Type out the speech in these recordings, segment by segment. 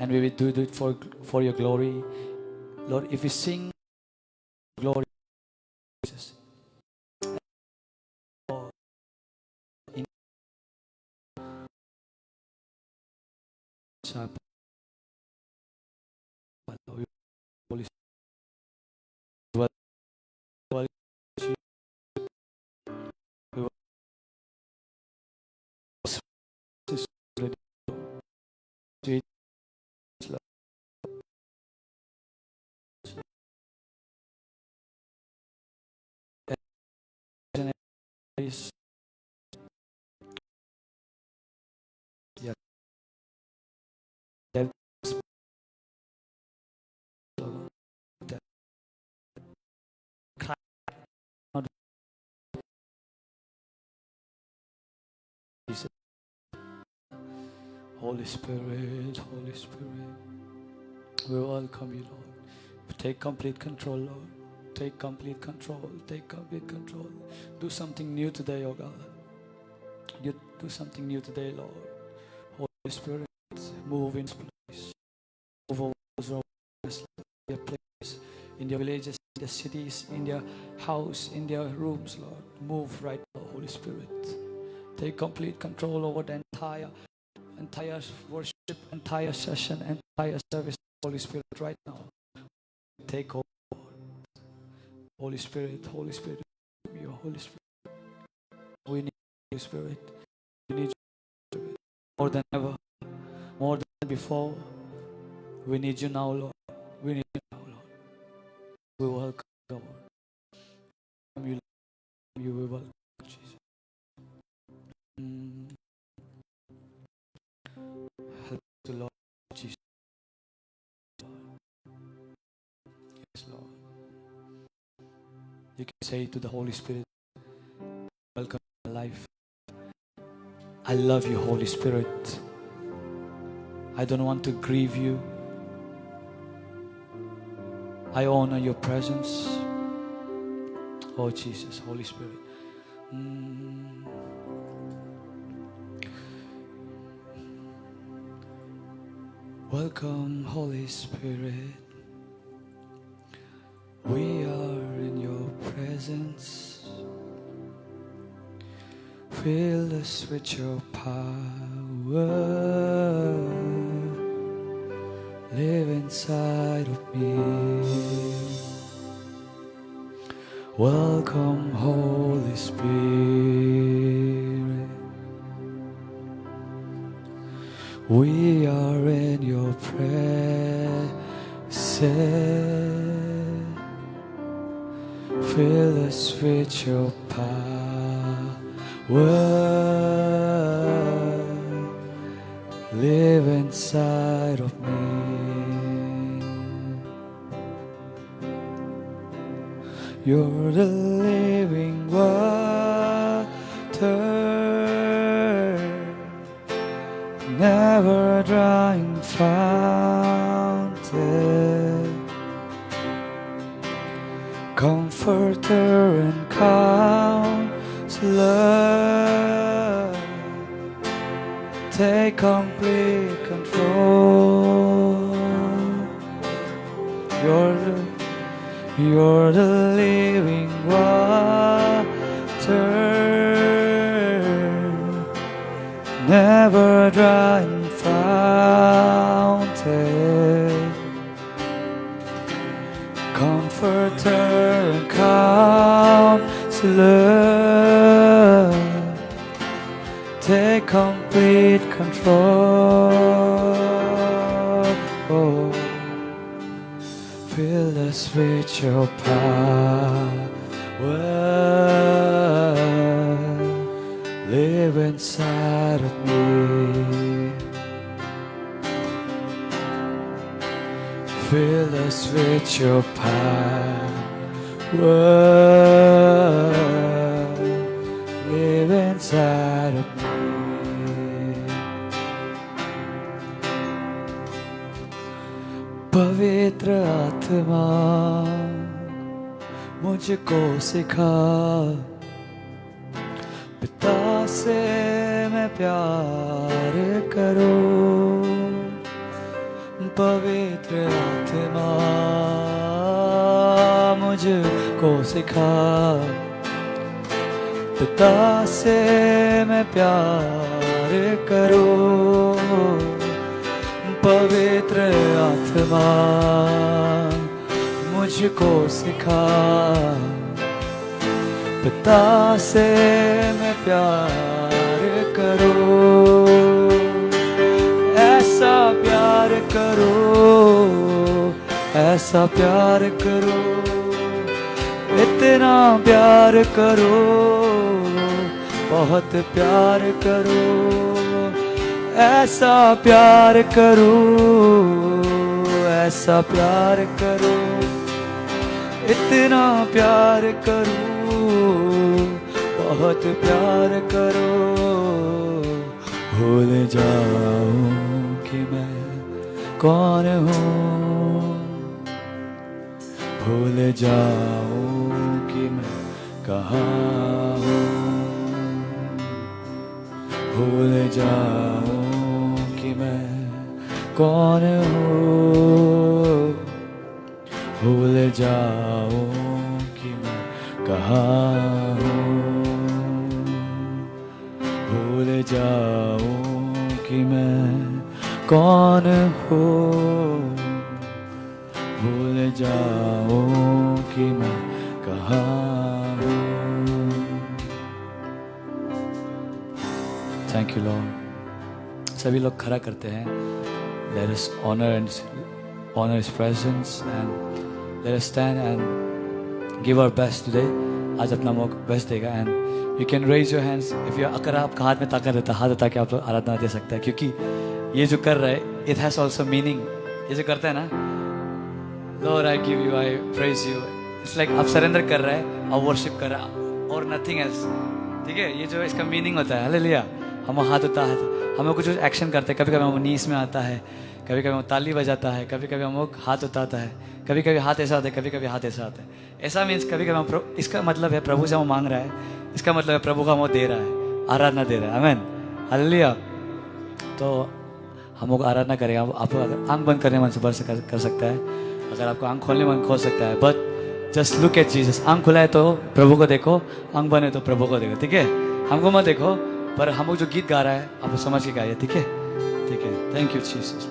and we will do it for your glory. Lord, if we sing glory, Jesus, in Holy Spirit, Holy Spirit, Holy Spirit, we welcome you, Lord. Take complete control, Lord. Take complete control. Take complete control. Do something new today, oh God. You do something new today, Lord. Holy Spirit, move in this place. Move over their place, in their villages, in their cities, in their house, in their rooms, Lord. Move right now, Holy Spirit. Take complete control over the entire worship, entire session, entire service, Holy Spirit, right now. Take over. Holy Spirit, Holy Spirit, your Holy Spirit. We need Holy Spirit. We need you more than ever, more than before. We need you now, Lord. We need you now, Lord. We welcome you, Lord. You will welcome Jesus. Help the Lord Jesus. Yes, Lord. You can say to the Holy Spirit, welcome to my life. I love you, Holy Spirit. I don't want to grieve you. I honor your presence. Oh Jesus, Holy Spirit. Welcome, Holy Spirit. We are in your presence. Fill us with your power. Live inside of me. Welcome, Holy Spirit. We are in your presence. Fill us with your power. Live inside of me. You're the living water, never drying fountain, comforter and counselor. Take complete control. You're the living water, never drying fountain, comforter and counselor. Take complete control. Fill us with your power. Live inside of me. Fill us with your power. Live inside of me. पवित्र आत्मा मुझको सिखा, पिता से मैं प्यार करूं, पवित्र आत्मा मुझको सिखा, पिता से मैं प्यार करूं। पवित्र आत्मा मुझको सिखा, पिता से मैं प्यार करूं। ऐसा प्यार करो, ऐसा प्यार करो, इतना प्यार करो, बहुत प्यार करो। ऐसा प्यार करो, ऐसा प्यार करो, इतना प्यार करो, बहुत प्यार करो। भूल जाऊं कि मैं कौन हूँ, भूल जाऊं कि मैं कहाँ हूँ, भूल जाऊं कि मैं कौन हूँ, भूल जाऊं कि मैं कहाँ हूँ, भूल जाऊं कि मैं कौन हूँ, भूल जाऊं कि मैं कहाँ हूँ। Thank you Lord. सभी लोग खड़ा करते हैं। Let us honor His presence and let us stand and give our best today. आज अपना मौका बेस्ट देगा and you can raise your hands if you, अगर आपका हाथ में ताकत रहता है, हाथ उठा के आप लोग आराधना दे सकते हैं, क्योंकि ये जो कर रहा है it has also meaning। ये जो करता है ना, Lord I give you, I praise you, it's like आप सरेंडर कर रहा है और वर्शिप कर रहा है और nothing else। ठीक है, ये जो इसका मीनिंग होता है। हालेलुया। हम हाथ उठा है, हम लोग कुछ एक्शन करते हैं, कभी कभी हम नीस में आता है, कभी कभी हम ताली बजाता है, कभी कभी हम लोग हाथ उठाता है, कभी कभी हाथ ऐसा आता है, कभी कभी हाथ ऐसा आता है। ऐसा मीन्स कभी कभी हम, इसका मतलब है प्रभु से वो मांग रहा है, इसका मतलब है प्रभु का वो दे रहा है, आराधना दे रहा है। आमीन, हालेलुया। तो हम लोग आराधना करेंगे। आप अगर आंख बंद करने मन से बस कर सकता है, अगर आपको आंख खोलने मन खोल सकता है, but just look at Jesus. आंख खुला है तो प्रभु को देखो, आंख बंद है तो प्रभु को देखो। ठीक है, हमको मत देखो, पर हम लोग जो गीत गा रहा है आप समझ के गाइए। ठीक है, ठीक है। Thank you Jesus.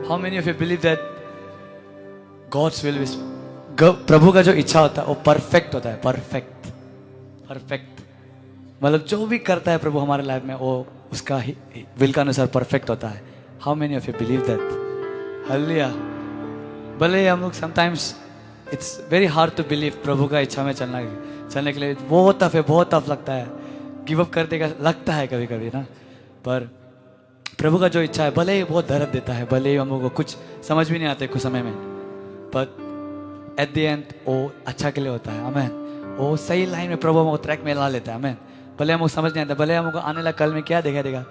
How many of you believe that God's will is, प्रभु का जो इच्छा होता है वो परफेक्ट होता है। परफेक्ट, परफेक्ट मतलब जो भी करता है प्रभु हमारे लाइफ में वो उसका ही विल का अनुसार परफेक्ट होता है। How many of you believe that? Hallelujah. भले हम लोग sometimes it's very hard to believe, प्रभु का इच्छा में चलने के लिए बहुत टफ है, बहुत टफ लगता है, गिव अप कर देगा लगता है कभी कभी ना, पर प्रभु का जो इच्छा है भले ही बहुत दर्द देता है, भले ही हम लोग को कुछ समझ भी नहीं आते कुछ समय में, पर एट द एंड वो अच्छा के लिए होता है। आमीन। वो सही लाइन में प्रभु हमको ट्रैक में ला लेता है। आमीन। भले हमको समझ नहीं आता, भले हमको आने वाला कल में क्या देखा देगा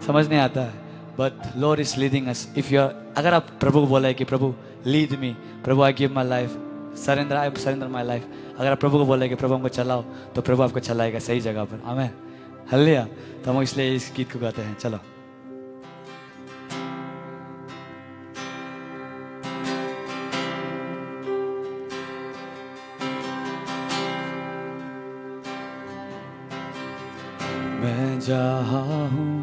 समझ नहीं आता है, but Lord is leading us. If you are, अगर आप प्रभु को बोला है कि प्रभु लीड मी, प्रभु I give my life, I surrender my life, अगर आप प्रभु को बोला है कि प्रभु हमको चलाओ, तो प्रभु आपको चलाएगा सही जगह पर। आमीन, हालेलुया। तो हम इसलिए इस गीत को गाते हैं। चलो। मैं जहाँ हूँ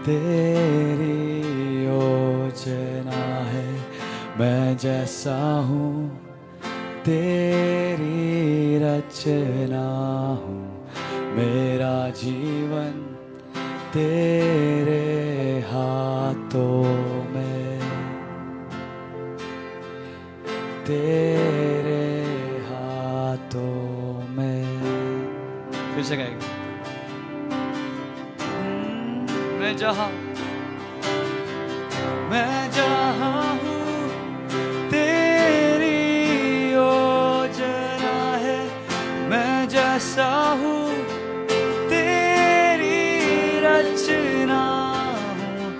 तेरी योजना है, मैं जैसा हूँ तेरी रचना हूँ, मेरा जीवन तेरे हाथों में, तेरे हाथों में। फिर से गाएंगे। मैं जहाँ हूँ तेरी योजना है, मैं जैसा हूँ तेरी रचना हूँ,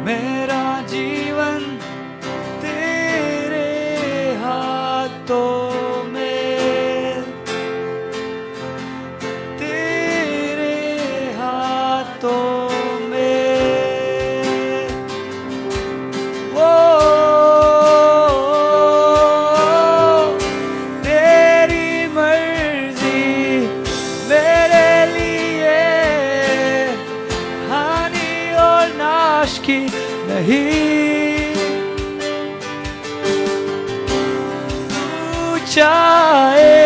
मेरा जीवन तेरे हाथों में, तेरे हाथों में, नहीं, तू चाहे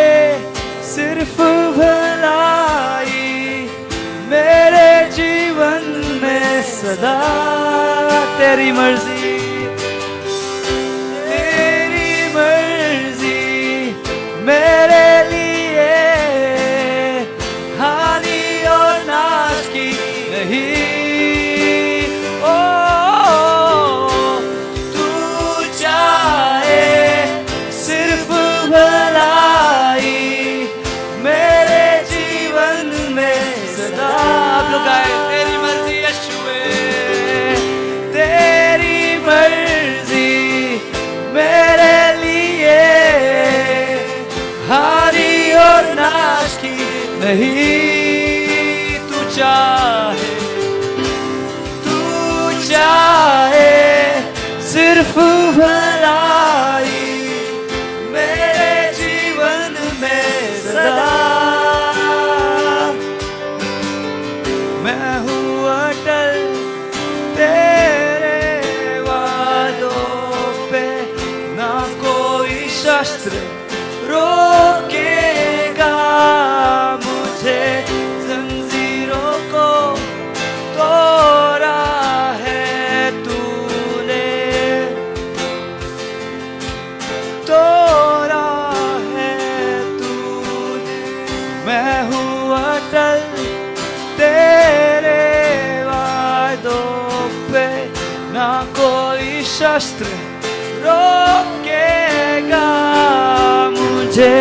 सिर्फ भलाई मेरे जीवन में सदा, तेरी मर्जी, तेरी मर्जी मेरे लिए हानि और नाश की नहीं। ओ तू चाहे सिर्फ भलाई मेरे जीवन में सदा। आप लोग आए, तेरी मर्जी यीशुए, तेरी मर्जी मेरे लिए हानि और नाश की नहीं। तू चाहे, तू चाहे सिर्फ भलाई मेरे जीवन में सदा। मैं हूँ अटल तेरे वादों पे, ना कोई शस्त्र रोकेगा मुझे। जंजीरों को तोड़ा है तूने, तोड़ा है तूने। मैं हूँ अटल तेरे वादों पे, ना कोई शस्त्र रोकेगा मुझे।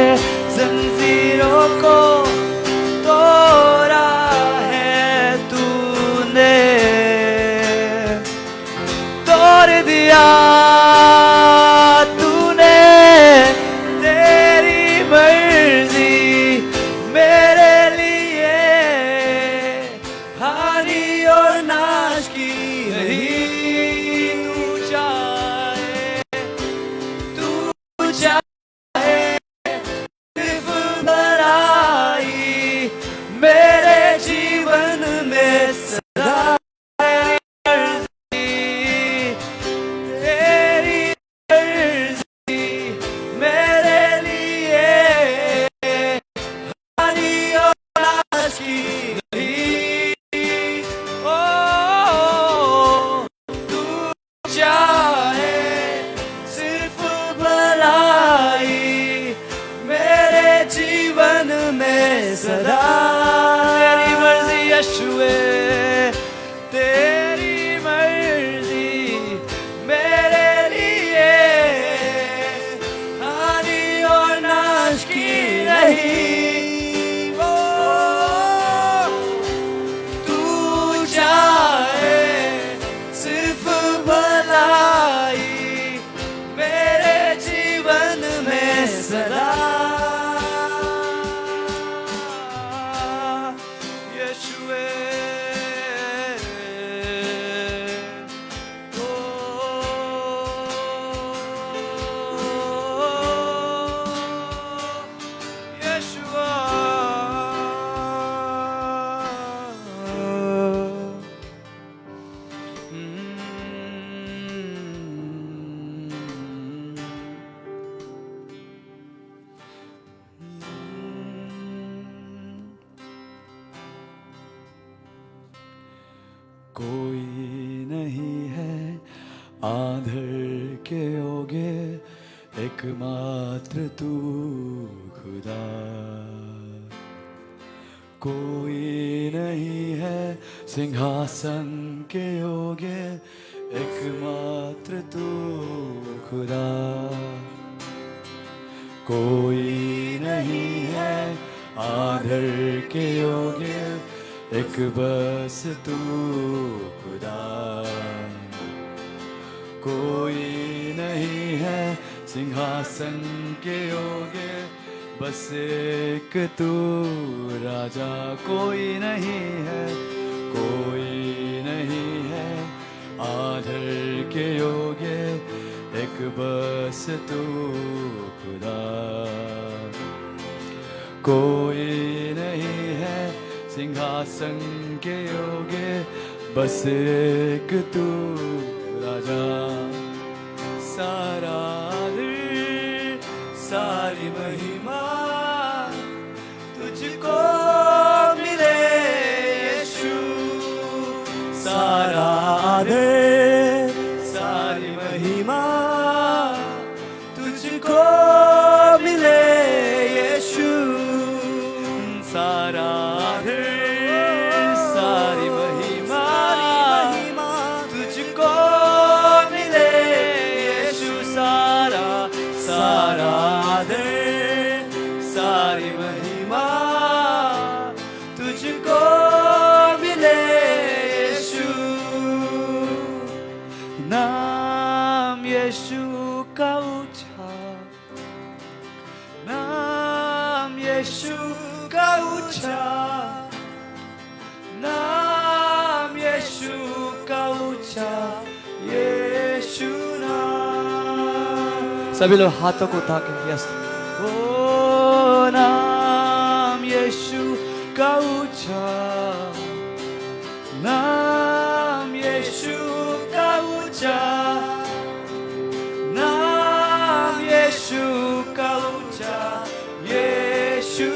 जंजीरों को तोड़ा है तूने, तोड़ दिया तूने। तेरी मर्जी मेरे लिए हानि और नाश की नहीं। तू चाहे, तू चाहे सिर्फ भलाई मेरे जीवन में सदा। तेरी मर्जी मेरे लिए हानि और नाश की नहीं। ओ तू चाहे सिर्फ भलाई मेरे जीवन में सदा। तेरी मर्जी यीशुए, तेरी मर्जी मेरे लिए हानि और नाश की नहीं। ओ तू चाहे सिर्फ भलाई मेरे जीवन में सदा। यीशुए, ओ यीशुआ, कोई नहीं है आंधर के योगे, एकमात्र तू खुदा। कोई नहीं है सिंहासन के योगे, एकमात्र तू खुदा। कोई नहीं है आंधर के योगे, एक बस तू खुदा। कोई नहीं है सिंहासन के योगे, बस एक तू राजा। कोई नहीं है, कोई नहीं है आधर के योगे, एक बस तू खुदा। कोई नहीं है सिंहासन के योगे, बस एक तू सारी महिमा तुझको मिले यीशु, सारा आदर सारी महिमा तुझको मिले यीशु, सारा आदर सारी महिमा तुझको मिले यीशु, सारा सारा आदर सारी महिमा तुझको मिले यीशु। नाम यीशु का ऊंचा, नाम यीशु का ऊंचा, नाम यीशु का ऊंचा, यीशु नाम। सभी लोग हाथों को उठा के यस, ओ नाम यीशु का ऊंचा, नाम यीशु का ऊंचा, नाम यीशु का ऊंचा, यीशु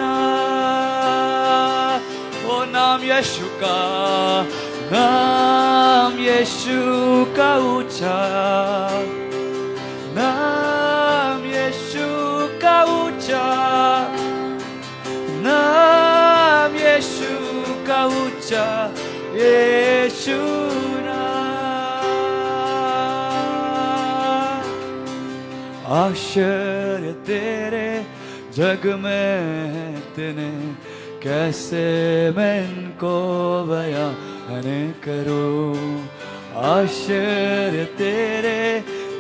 नाम। ओ नाम यीशु का, नाम यीशु का ऊंचा, नाम यीशु का ऊंचा, नाम यीशु का ऊंचा, यीशु नाम। आश्चर्य तेरे जग में इतने, कैसे मैं इनको बयान करूं। आश्चर्य तेरे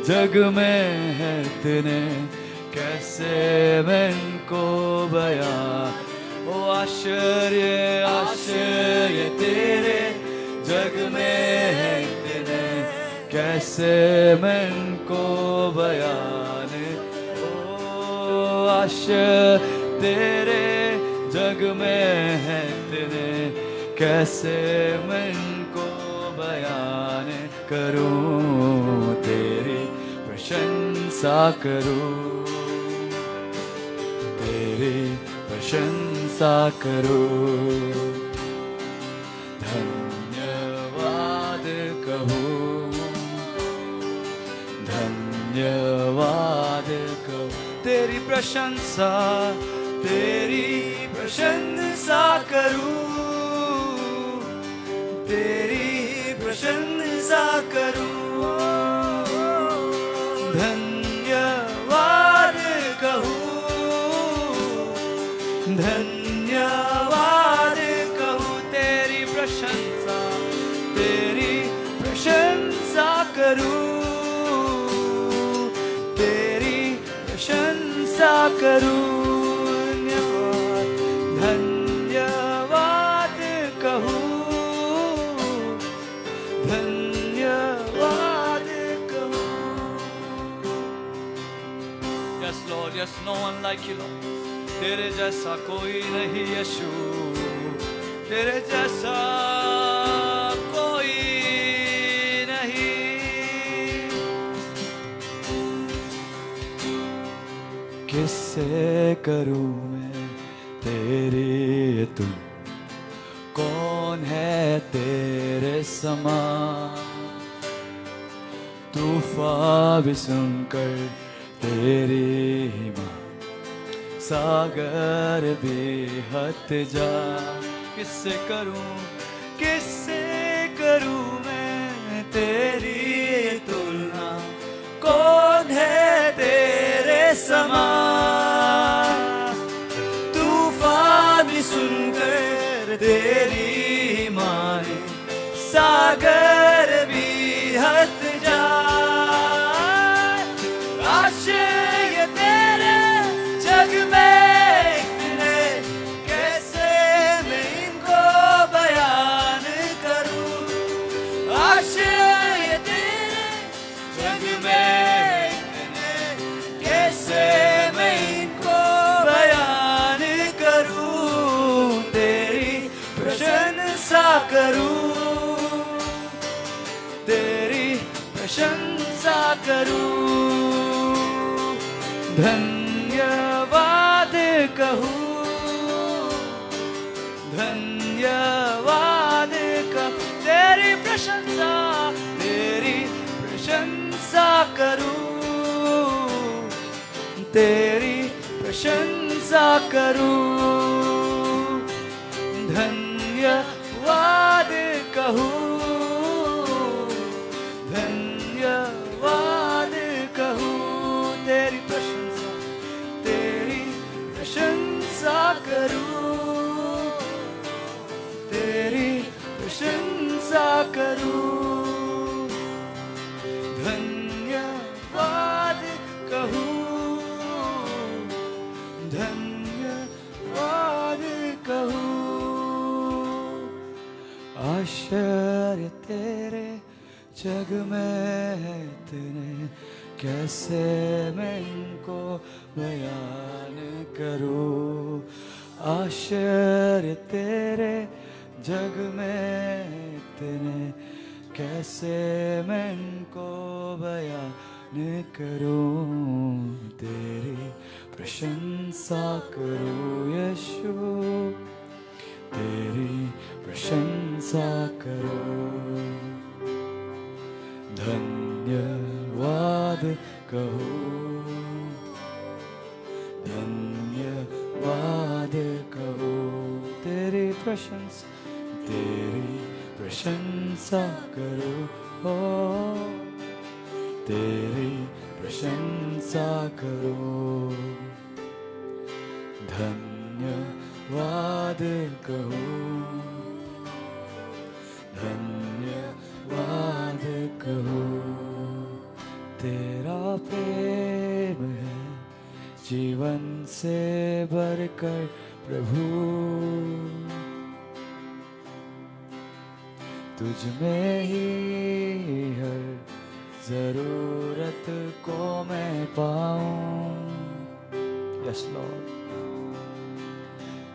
जग में है इतने, कैसे मैं इनको बयान। ओ आश्चर्य आश्चर्य तेरे जग में है इतने, कैसे मैं इनको बयान। ओ आश्चर्य तेरे जग में है इतने, कैसे मैं इनको बयान करूं। तेरी प्रशंसा करूं, तेरी प्रशंसा करूं, धन्यवाद कहूं, धन्यवाद कहूं। तेरी प्रशंसा, तेरी प्रशंसा करूं, तेरी प्रशंसा करूं, धन्यवाद कहूं, धन्यवाद कहूं। तेरी प्रशंसा, तेरी प्रशंसा करूं, तेरी प्रशंसा करूं, धन्यवाद कहूं, धन्यवाद कहूं। Yes Lord, yes, no one like you Lord. तेरे जैसा कोई नहीं यीशु, तेरे जैसा कोई नहीं। किससे करूं मैं तेरी तुम, कौन है तेरे समान। तूफान भी सुनकर तेरी हिम्मत, सागर भी हट जा। किससे करूं, किससे करूं मैं तेरी तुलना, कौन है तेरे समान। तूफान भी सुनकर तेरी माने, सागर भी हट जाए। आश्चर्य तेरे जग में इतने, कैसे मैं इनको बयान करूं। आश्चर्य तेरे जग में इतने, कैसे मैं इनको बयान करूं। तेरी प्रशंसा करूं, प्रशंसा करूं, धन्यवाद करूं, तेरी प्रशंसा करूं, धन्यवाद कहूं, धन्यवाद कहूं, तेरी प्रशंसा करूं, तेरी प्रशंसा करूं, धन्यवाद कहूं, धन्यवाद कहूं। आश्चर्य तेरे जग में है तेरे, कैसे मैं इनको बयान करूं। आश्चर्य तेरे जग में तेरे, कैसे मैं इनको बयान करूं। तेरी प्रशंसा करूं यीशु, तेरी प्रशंसा करूं, धन्यवाद कहूं, धन्यवाद कहूं, तेरी प्रशंसा, तेरी प्रशंसा करूं, ओ तेरी प्रशंसा करूं, धन्यवाद कहूं, धन्यवाद कहूं। तेरा प्रेम है जीवन से बढ़कर प्रभु, तुझ में ही हर जरूरत को मैं पाऊं। यस लॉर्ड,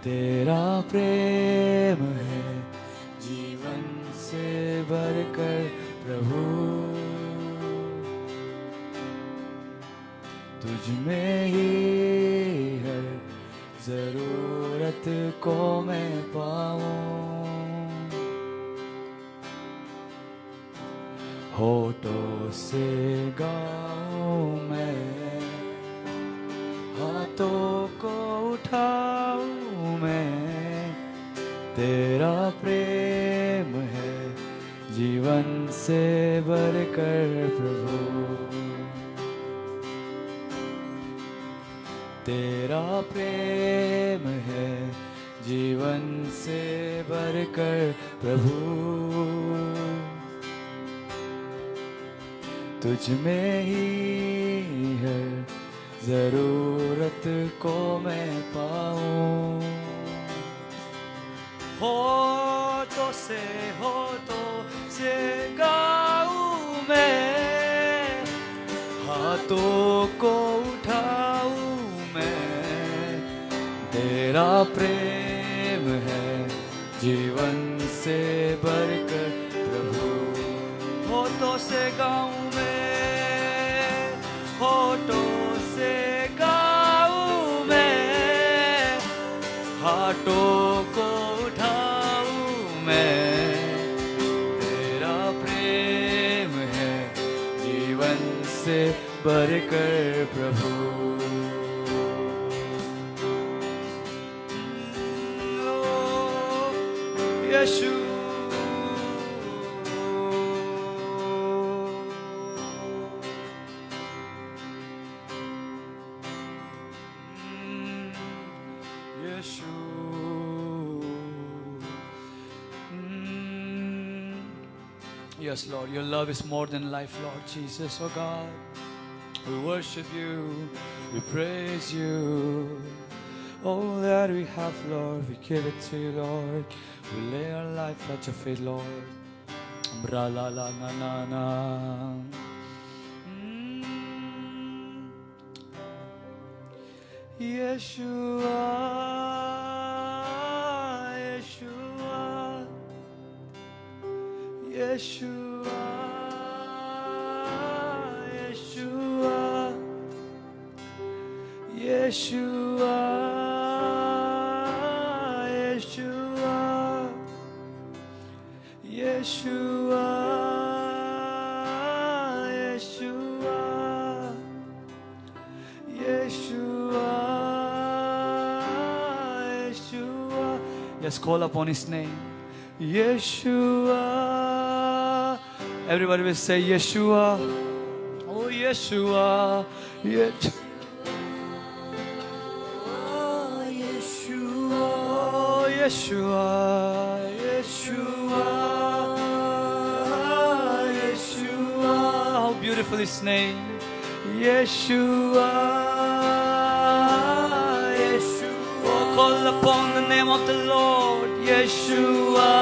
तेरा प्रेम है जीवन से बढ़कर प्रभु, तुझ में ही हर जरूरत को मैं पाऊं। होठों से गाऊं मैं, हाथों को उठाऊं मैं, तेरा प्रेम है जीवन से बढ़कर प्रभु, तेरा प्रेम है जीवन से बढ़कर प्रभु, तुझ में ही है जरूरत को मैं पाऊं। होठों से गाऊं मैं, हाथों को उठाऊं मैं, तेरा प्रेम है जीवन से बढ़कर प्रभु। होठों से गाऊं मैं, होठों से गाऊं मैं, हाथों को उठाऊं मैं, तेरा प्रेम है जीवन से बढ़कर प्रभु। यीशु Yes, Lord, your love is more than life, Lord Jesus, oh God. We worship you, we praise you. All that we have, Lord, we give it to you, Lord. We lay our life at your feet, Lord. Bra la la na na na. Yeshua, Yeshua, Yeshua, Yeshua, Yeshua, Yeshua, Yeshua, Yeshua, Yes, call upon His name. Yeshua. Everybody will say Yeshua. Oh, Yeshua. Yeshua. Oh, Yeshua. Yeshua. Yeshua. How beautiful His name. Yeshua. Yeshua. Oh, call upon the name of the Lord. Yeshua.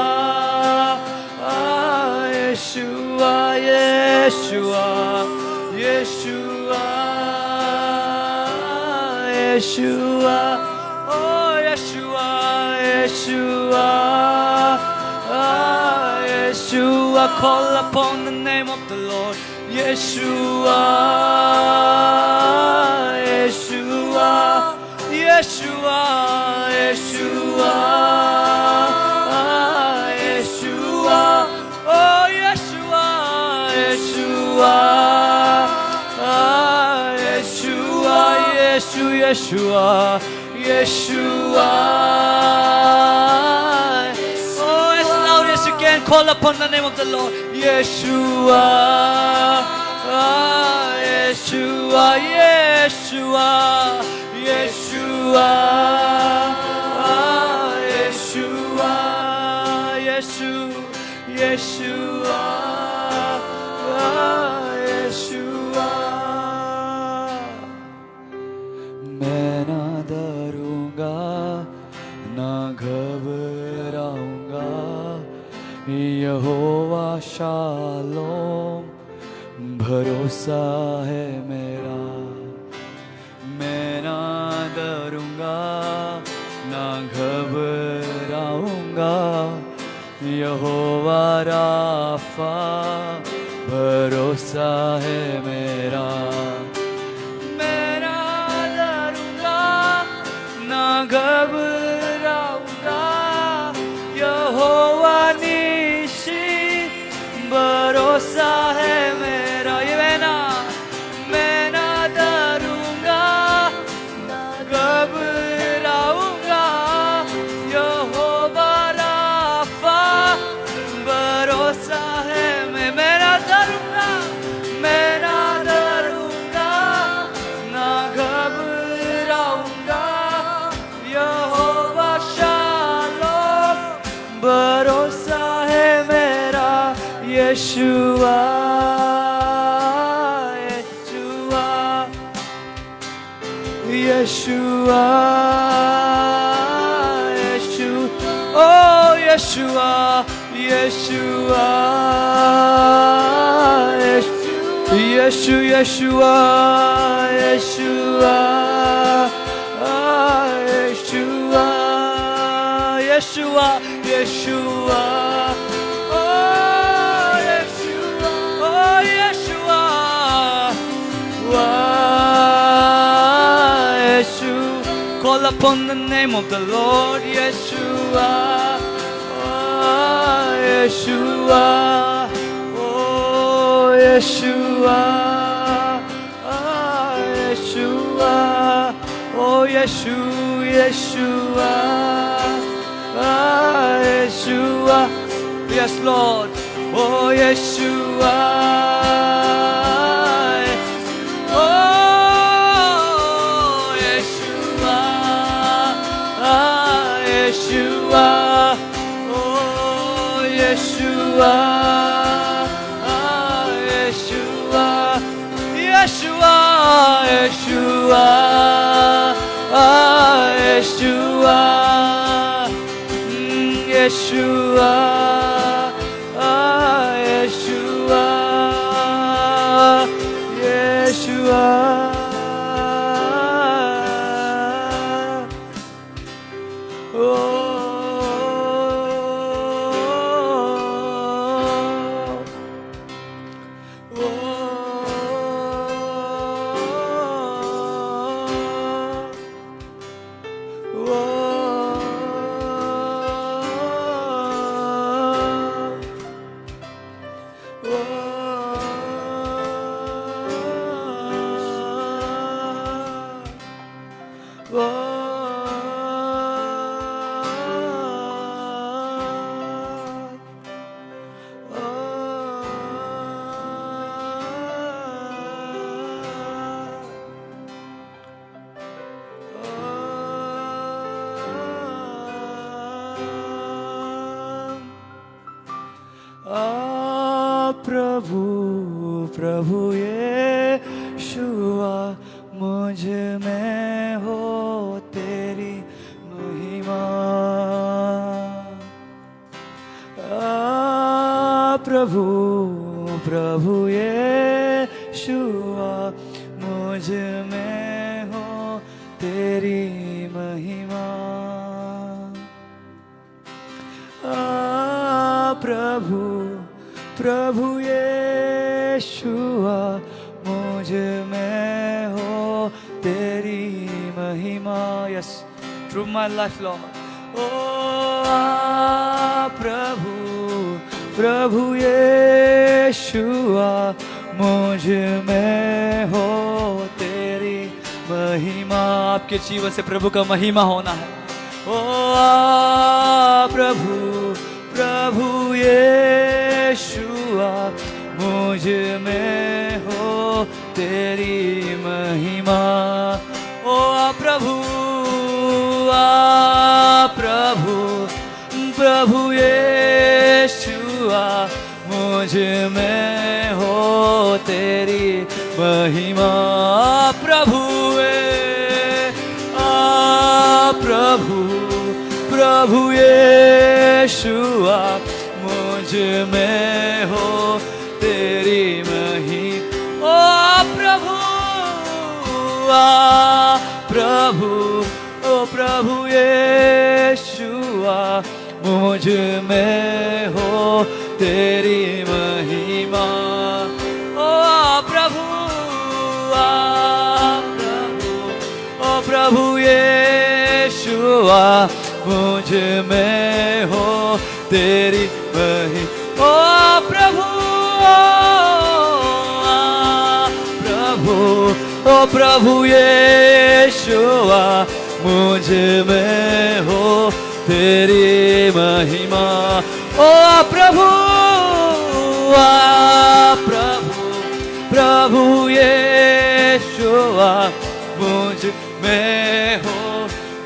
Yeshua. Yeshua. Yeshua. Yeshua. Oh, Yeshua. Yeshua. Yeshua. Call upon the name of the Lord. Yeshua. Yeshua. Yeshua. Yeshua. Yeshua. Oh, Yeshua. Yeshua. Yeshua. Yeshua. Yeshua. Oh, as loud as you can, call upon the name of the Lord. Yeshua. Yeshua. Yeshua. Yeshua. Yeshua. Yeshua. Yeshua. Yeshua. मैं ना डरूंगा ना घबराऊंगा यहोवा shalom भरोसा है मेरा मैं ना डरूंगा ना घबराऊंगा यहोवा Rafa भरोसा है मेरा मैं ना डरूंगा ना घबराऊंगा यहोवा निशी भरोसा है मेरा ये मैं ना डरूंगा ना घबराऊंगा यहोवा राफा भरोसा है मैं ना डरूंगा ना घबराऊंगा यहोवा शालोम भरोसा है मेरा यशुआ Yeshua, Yeshua, oh Yeshua, Yeshua, Yeshua, Yeshua, Yeshua, Yeshua, Yeshua, Yeshua, oh Yeshua, oh Yeshua, call upon the name of the Lord, Yeshua, oh Yeshua, oh Yeshua, oh Yeshua, oh Yeshua, Yeshua, oh Yeshua, yes Lord, oh Yeshua, Yeshua, oh Yeshua, Yeshua, Yeshua, Yeshua, Yeshua, Yeshua, Yeshua, Yeshua. यीशुआ मुझ में हो तेरी महिमा। प्रभु प्रभु यीशुआ मुझ में हो तेरी महिमा। प्रभु प्रभु यीशुआ मुझ में हो तेरी महिमा। Yes, through my life, Lord. प्रभु प्रभु यीशुआ मुझ में हो तेरी महिमा। आपके जीवन से प्रभु का महिमा होना है। प्रभु प्रभु यीशुआ मुझ में हो तेरी महिमा। प्रभु प्रभु प्रभु यीशुआ मुझ में हो तेरी महिमा। प्रभु प्रभु प्रभु यीशुआ मुझ में हो तेरी महिमा। प्रभु प्रभु प्रभु यीशुआ मुझ में हो तेरी महिमा। प्रभु प्रभु यीशुआ मुझ में हो तेरी महिमा। प्रभु प्रभु प्रभु यीशुआ मुझ में हो तेरी महिमा। प्रभु प्रभु प्रभु यीशुआ मुझ में हो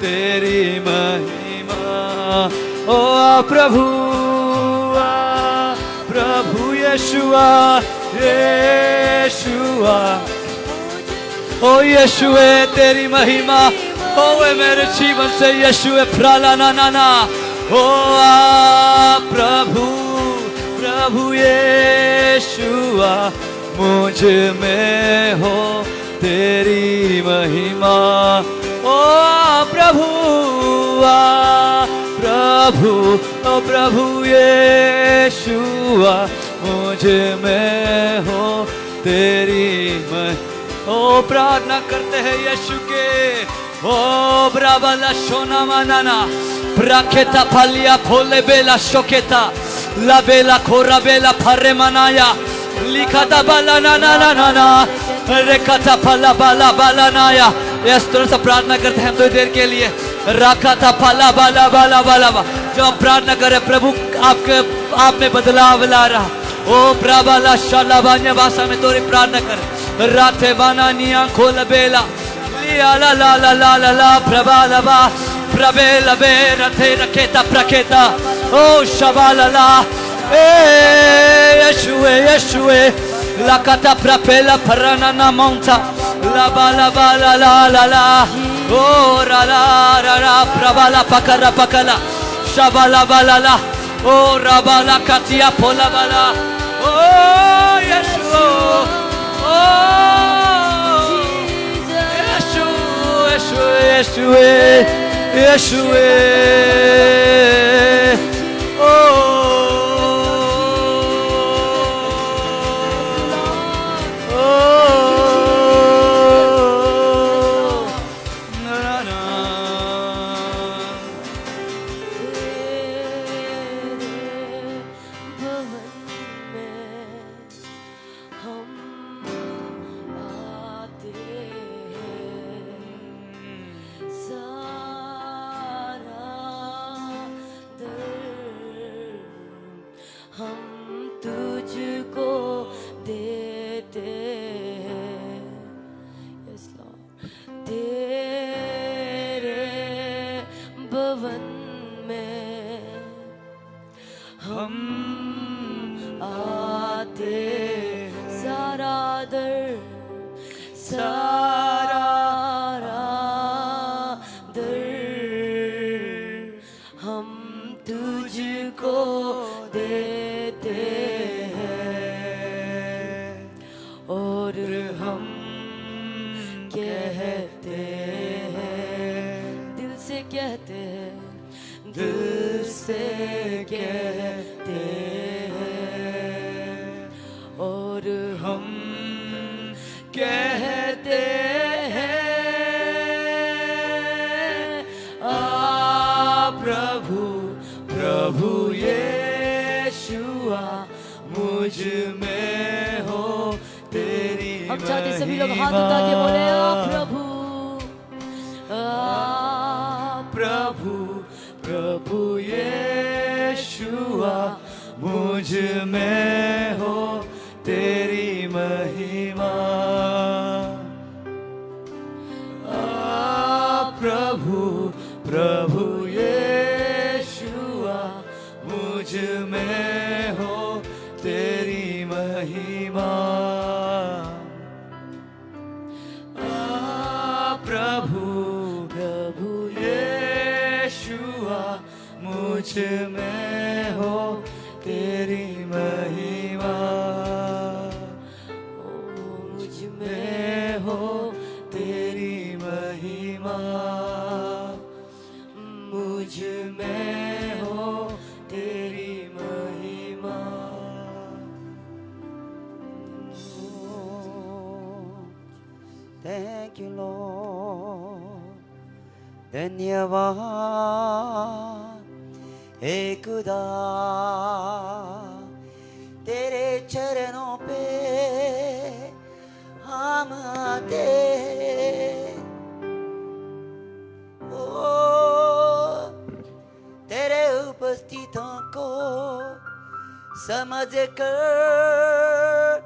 तेरी महिमा। प्रभु प्रभु यीशुआ यीशुआ यीशुए तेरी महिमा होवे मेरे जीवन से। यीशुए प्राला ना ना ना। प्रभु प्रभु यीशुआ मुझ में हो तेरी महिमा। प्रभु प्रभु प्रभु यीशुआ मुझ में हो तेरी महिमा। प्रार्थना करते हैं यीशु के। ब्राबला सोना मानाना प्राकेता फलिया फोले बेला शोकेता ला बेला खोरा बेला फरे मनाया लिखा बाला ना ना ना ना ना रेखा फला बाला बाला नाया। इस तरह से प्रार्थना करते हैं थोड़ी देर के लिए। रखा था फला बाला बाला बाला। जब हम प्रार्थना करें प्रभु आपके आप में बदलाव ला रहा। ब्राबला शाला बान्या भाषा में तोरी प्रार्थना कर। राते बाना निया खोल बेला लिया ला ला ला ला ला ला प्रबाला बा प्रबेला बे रथे रखेता प्रकेता शबाला ला यशुए यशुए lakata prapela parana na monta la bala bala la la la ra la ra ra prabala pakara pakala shabala bala la rabala katia pola bala Yeshua Yeshua Yeshua Yeshua सारा दर सारा आदर हम तुझको देते हैं और हम कहते हैं, दिल से कहते हैं, दिल से कहते हैं और हम कहते हैं, आ प्रभु प्रभु यीशुआ मुझ में हो तेरी महिमा। हम चाहते सभी लोग हाथ उठा के बोले, आ प्रभु प्रभु प्रभु यीशुआ मुझ में हो तेरी महिमा। प्रभु प्रभु यीशुआ मुझ में हो तेरी महिमा। प्रभु प्रभु यीशुआ मुझ में हो तेरी महिमा। ओ मुझ में हो तेरी महिमा, मुझ में हो तेरी महिमा। Thank you, Lord. धन्यवाद हे खुदा, तेरे चरणों पे हम आते ओ तेरे उपस्थितों को समझ कर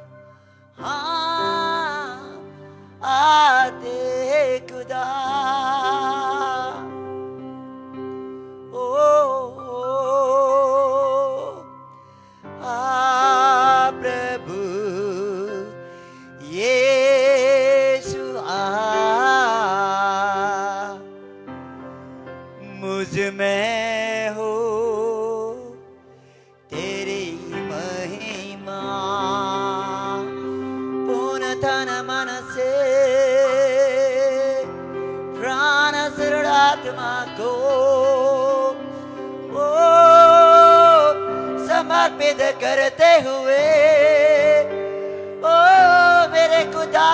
हाँ आते खुदा। प्रभु यीशु मुझ में हो तेरी महिमा। पूर्ण तन मन से प्राण शरणात्मा को समर्पित करते हुए ओ मेरे खुदा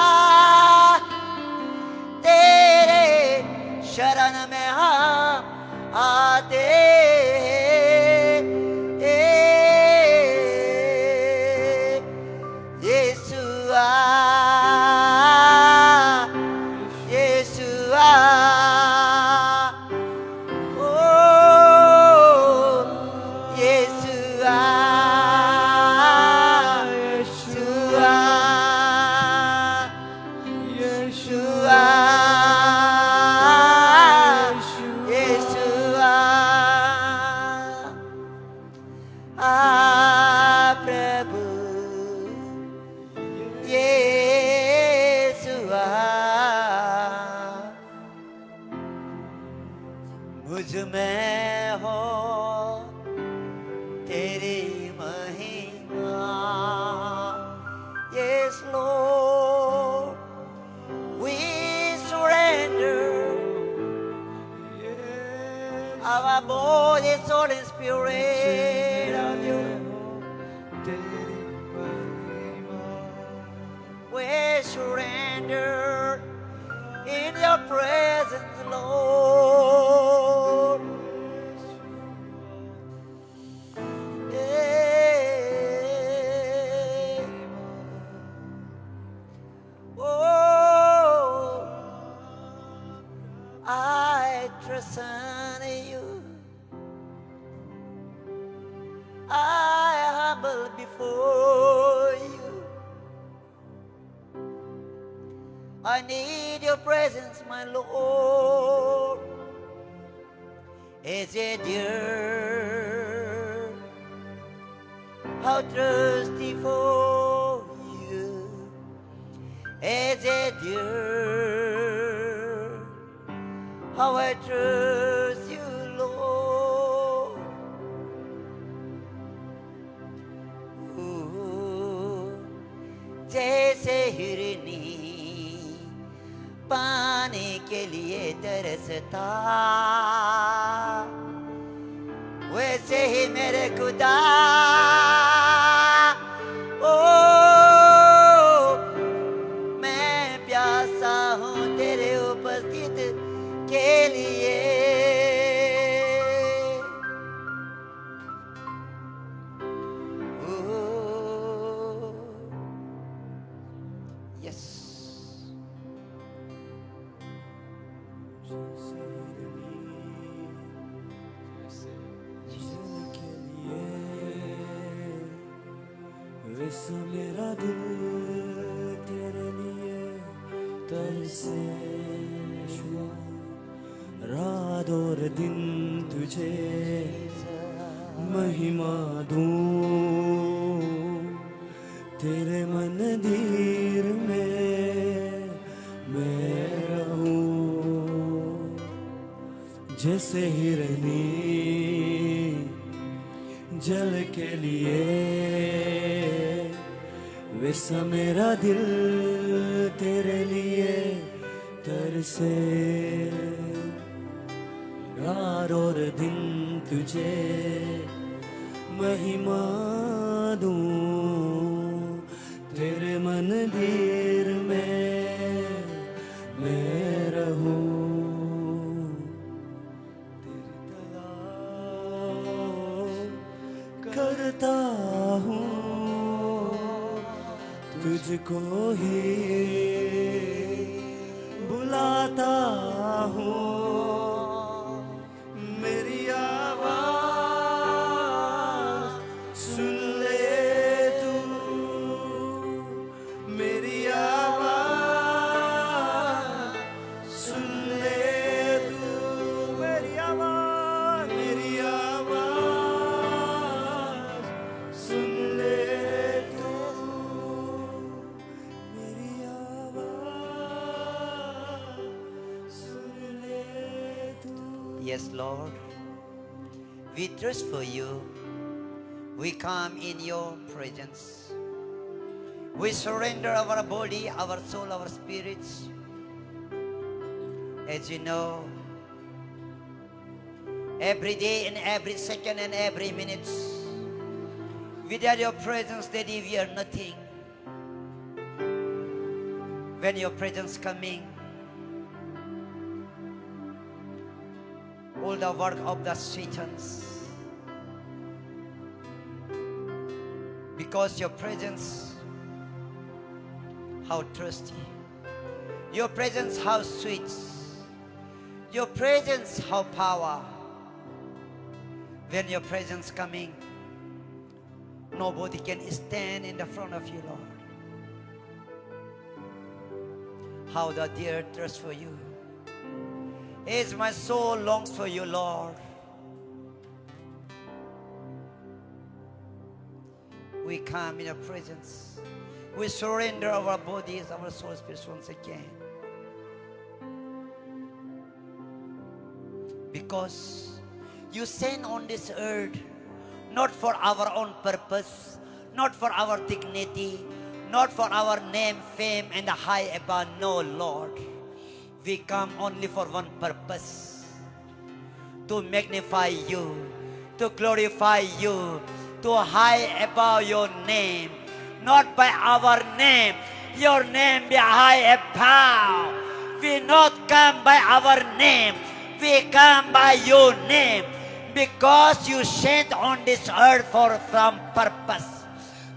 तेरे शरण में हम आते यीशुआ यीशुआ मुझ में हो तेरी महिमा। Yes, Lord, we surrender our body, soul, and spirit on you. We surrender in your presence, Lord. Oh, I trust in you. I humble before you. I need your presence, my Lord. Is it dear? How thirsty for you as a deer. How I trust you, Lord. Ooh, जैसे हिरनी पाने के लिए तरसता, वैसे ही मेरे खुदा ओ मैं प्यासा हूँ तेरे उपस्थित के लिए. Yes. वैसा मेरा दिल तेरे लिए तरसे, रात और दिन तुझे महिमा दूं, तेरे मंदिर में मैं रहूं. जैसे हिरनी जल के लिए, वैसा मेरा दिल तेरे लिए तरसे, रात और दिन तुझे महिमा दूं, तेरे मंदिर में मैं रहूं. तेरी तलाश करता हूँ, तुझको ही बुलाता हूँ. मेरी आवाज़ सुन ले तू, मेरी आवाज़ सुन ले तू, मेरी आवाज़ सुन ले तू, मेरी आवाज़ सुन ले तू. Yes, Lord. We thirst for you. We come in your presence. We surrender our body, our soul, our spirits. As you know, every day and every second and every minute, without your presence, Daddy, we are nothing. When your presence coming, all the work of the Satans, because your presence, how thirsty, your presence, how sweet, your presence, how power. When your presence coming, nobody can stand in the front of you, Lord. How the deer thirsts for you. As my soul longs for you, Lord. We come in your presence. We surrender our bodies, our soul, spirits once again. Because you sent on this earth not for our own purpose, not for our dignity, not for our name, fame, and the high above. No, Lord. We come only for one purpose: to magnify you, to glorify you, to high above your name. Not by our name, your name be high above. We not come by our name, we come by your name. Because you sent on this earth for some purpose.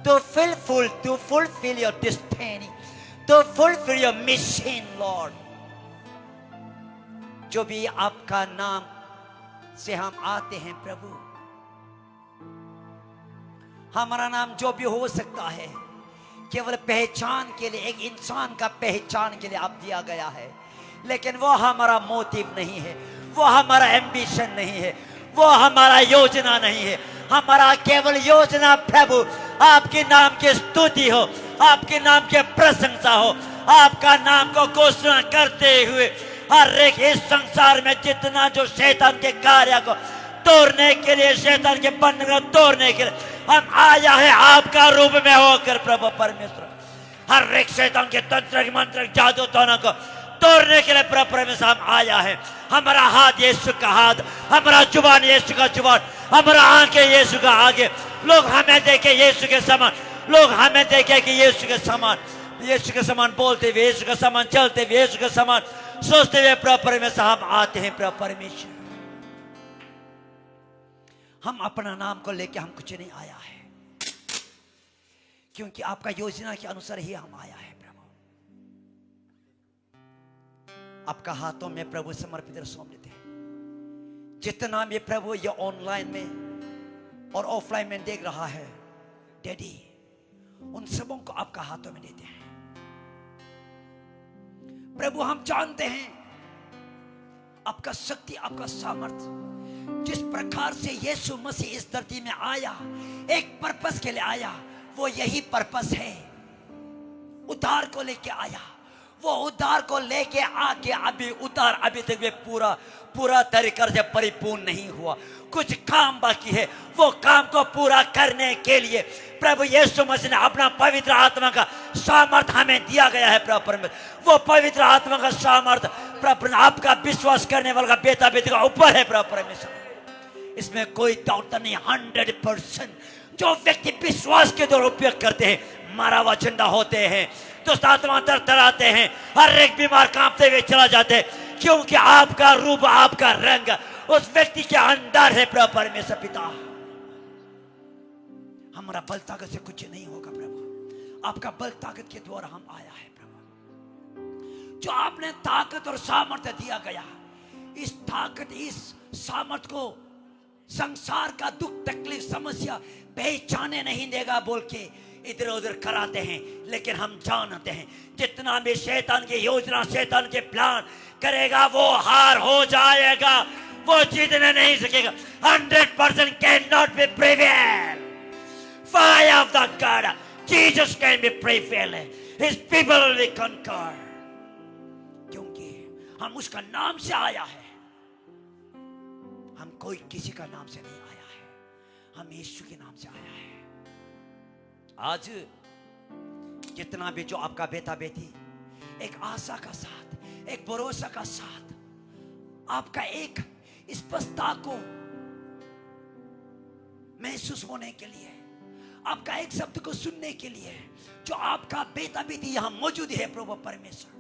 To fulfill your destiny, to fulfill your mission, Lord. जो भी आपका नाम से हम आते हैं प्रभु, हमारा नाम जो भी हो सकता है, केवल पहचान के लिए, एक इंसान का पहचान के लिए आप दिया गया है. लेकिन वो हमारा मोटिव नहीं है, वो हमारा एम्बिशन नहीं है, वो हमारा योजना नहीं है. हमारा केवल योजना प्रभु आपके नाम की स्तुति हो, आपके नाम की प्रशंसा हो, आपका नाम को घोषणा करते हुए हर एक इस संसार में जितना जो शैतान के कार्य को तोड़ने के लिए, शैतान के बंधन को तोड़ने के लिए हम आया है आपका रूप में होकर प्रभु परमेश्वर। हर एक शैतान के तंत्र मंत्र जादू टोना को तोड़ने के लिए प्रभु परमेश्वर हम आया है। हमारा हाथ यीशु का हाथ, हमारा जुबान यीशु का जुबान, हमारा आंखें यीशु का आगे। लोग हमें देखे यीशु के समान, लोग हमें देखे कि यीशु के समान, यीशु के समान बोलते हुए, यीशु के समान चलते हुए, यीशु के समान सोचते हुए प्रभु परमेश्वर हम आते हैं। प्रभु परमेश्वर, हम अपना नाम को लेके हम कुछ नहीं आया है, क्योंकि आपका योजना के अनुसार ही हम आया है। प्रभु आपका हाथों में प्रभु समर्पित सौंप देते हैं। जितना भी प्रभु ये ऑनलाइन में और ऑफलाइन में देख रहा है डैडी, उन सबों को आपका हाथों में देते हैं। प्रभु हम जानते हैं आपका शक्ति, आपका सामर्थ्य, जिस प्रकार से यीशु मसीह इस धरती में आया, एक पर्पस के लिए आया, वो यही पर्पस है। उद्धार को लेके आया, वो उद्धार को लेके आके अभी उद्धार अभी तक पूरा तरीके से परिपूर्ण नहीं हुआ, कुछ काम बाकी है। वो काम को पूरा करने के लिए प्रभु यीशु मसीह ने अपना पवित्र आत्मा का सामर्थ हमें दिया गया है। प्रभु परमेश्वर, वो पवित्र आत्मा का सामर्थ प्रभु आपका विश्वास करने वाला का बेटा बेटी का ऊपर है। प्रभु परमेश्वर, इसमें कोई डाउट नहीं। 100% जो व्यक्ति विश्वास के द्वारा उपयोग करते हैं मारा हुआ जिंदा होते हैं, दुष्ट आत्मा तरतराते हैं, हर एक बीमार कांपते हुए चला जाते हैं, क्योंकि आपका रूप, आपका रंग उस व्यक्ति के अंदर है। प्रभु परमेश्वर पिता, हमारा बल ताकत से कुछ नहीं होगा प्रभु, आपका बल ताकत के द्वारा हम आया है। प्रभु जो आपने ताकत और सामर्थ्य दिया गया, इस ताकत, इस सामर्थ्य को संसार का दुख तकलीफ समस्या पहचाने नहीं देगा बोल के इधर उधर कराते हैं। लेकिन हम जानते हैं जितना भी शैतान की योजना, शैतान के प्लान करेगा, वो हार हो जाएगा, वो जीतने नहीं सकेगा। 100% cannot be prevail. Fire of the God, Jesus can be prevail. His people will be conquer. क्योंकि हम उसका नाम से आया है, हम कोई किसी का नाम से नहीं आया है, हम यीशु के नाम से आया है। आज जितना भी जो आपका बेटा बेटी एक आशा का साथ, एक भरोसा का साथ, आपका एक स्पष्टता को महसूस होने के लिए, आपका एक शब्द को सुनने के लिए, जो आपका बेटा बेटी यहां मौजूद है प्रभु परमेश्वर,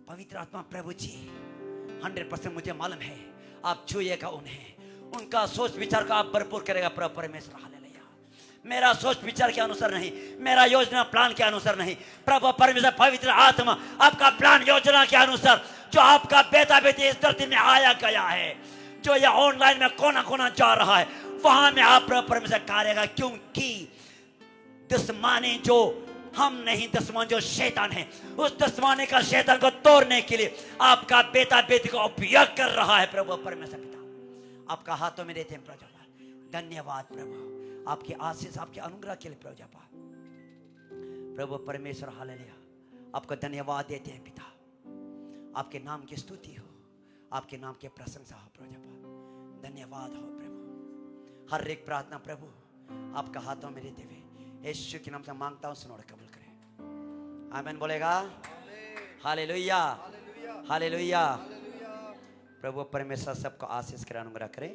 पवित्र आत्मा प्रभु जी 100% मुझे मालूम है आप छूएगा उन्हें, उनका सोच विचार का आप भरपूर करेगा प्रभु परमेश्वर। हालेलुया। मेरा सोच विचार के अनुसार नहीं, मेरा योजना प्लान के अनुसार नहीं, प्रभु परमेश्वर पवित्र आत्मा आपका प्लान योजना के अनुसार जो आपका बेटा बेटी इस धरती में आया गया है, जो यह ऑनलाइन में कोना कोना जा रहा है, वहां में आप प्रभु परमेश्वर करेगा। क्योंकि दुश्मनी जो हम नहीं, दुश्मन जो शैतान है, उस दुश्मनी का शैतान को तोड़ने के लिए आपका बेटा बेटी को उपयोग कर रहा है। प्रभु परमेश्वर पिता, आपका हाथों में देते हैं प्रभु। धन्यवाद प्रभु, आपके आशीष, आपके अनुग्रह के लिए प्रभु परमेश्वर। हालेलुया। आपको धन्यवाद देते हैं पिता, आपके नाम की स्तुति हो, आपके नाम की प्रशंसा हो प्रभु। धन्यवाद हो प्रभु। हर एक प्रार्थना प्रभु आपका हाथों में देते हुए यीशु के नाम से मांगता हूं, सुनो और कबूल करें। आमीन बोलेगा। Hallelujah, hallelujah. प्रभु परमेश्वर सबको आशीष करे, अनुग्रह करे।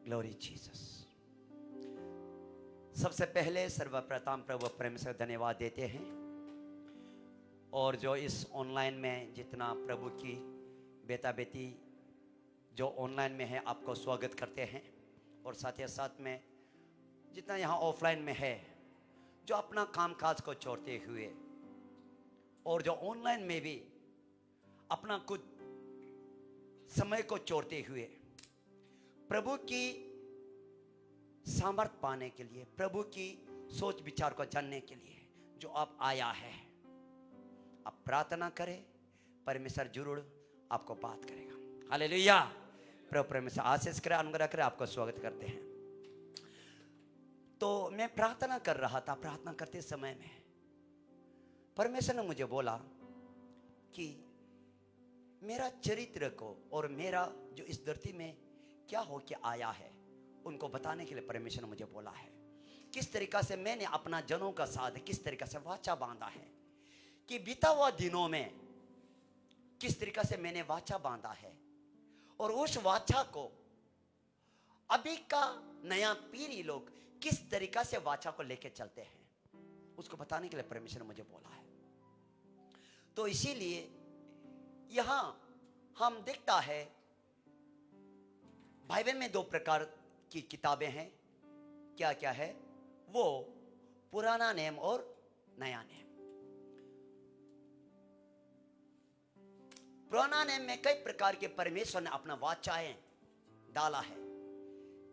Glory Jesus. सबसे पहले सर्वप्रथम प्रभु परमेश्वर धन्यवाद देते हैं, और जो इस ऑनलाइन में जितना प्रभु की बेटा बेटी जो ऑनलाइन में है आपको स्वागत करते हैं, और साथ ही साथ में जितना यहाँ ऑफलाइन में है जो अपना कामकाज को छोड़ते हुए, और जो ऑनलाइन में भी अपना कुछ समय को छोड़ते हुए प्रभु की सामर्थ पाने के लिए, प्रभु की सोच विचार को जानने के लिए जो आप आया है, आप प्रार्थना करें, परमेश्वर जरूर आपको बात करेगा। हालेलुया। प्रभु परमेश्वर आशीष करे, अनुग्रह करे। आपको स्वागत करते हैं। तो मैं प्रार्थना कर रहा था, प्रार्थना करते समय में परमेश्वर ने मुझे बोला कि मेरा चरित्र को और मेरा जो इस धरती में क्या हो के आया है उनको बताने के लिए परमेश्वर ने मुझे बोला है। किस तरीका से मैंने अपना जनों का साथ किस तरीका से वाचा बांधा है, कि बीता हुआ दिनों में किस तरीका से मैंने वाचा बांधा है, और उस वाचा को अभी का नया पीढ़ी लोग किस तरीका से वाचा को लेके चलते हैं उसको बताने के लिए परमेश्वर ने मुझे बोला है। तो इसीलिए यहां हम देखता है बाइबल में 2 प्रकार की किताबें हैं। क्या क्या है वो? पुराना नेम और नया नेम। पुराना नेम में कई प्रकार के परमेश्वर ने अपना वाचाएं डाला है,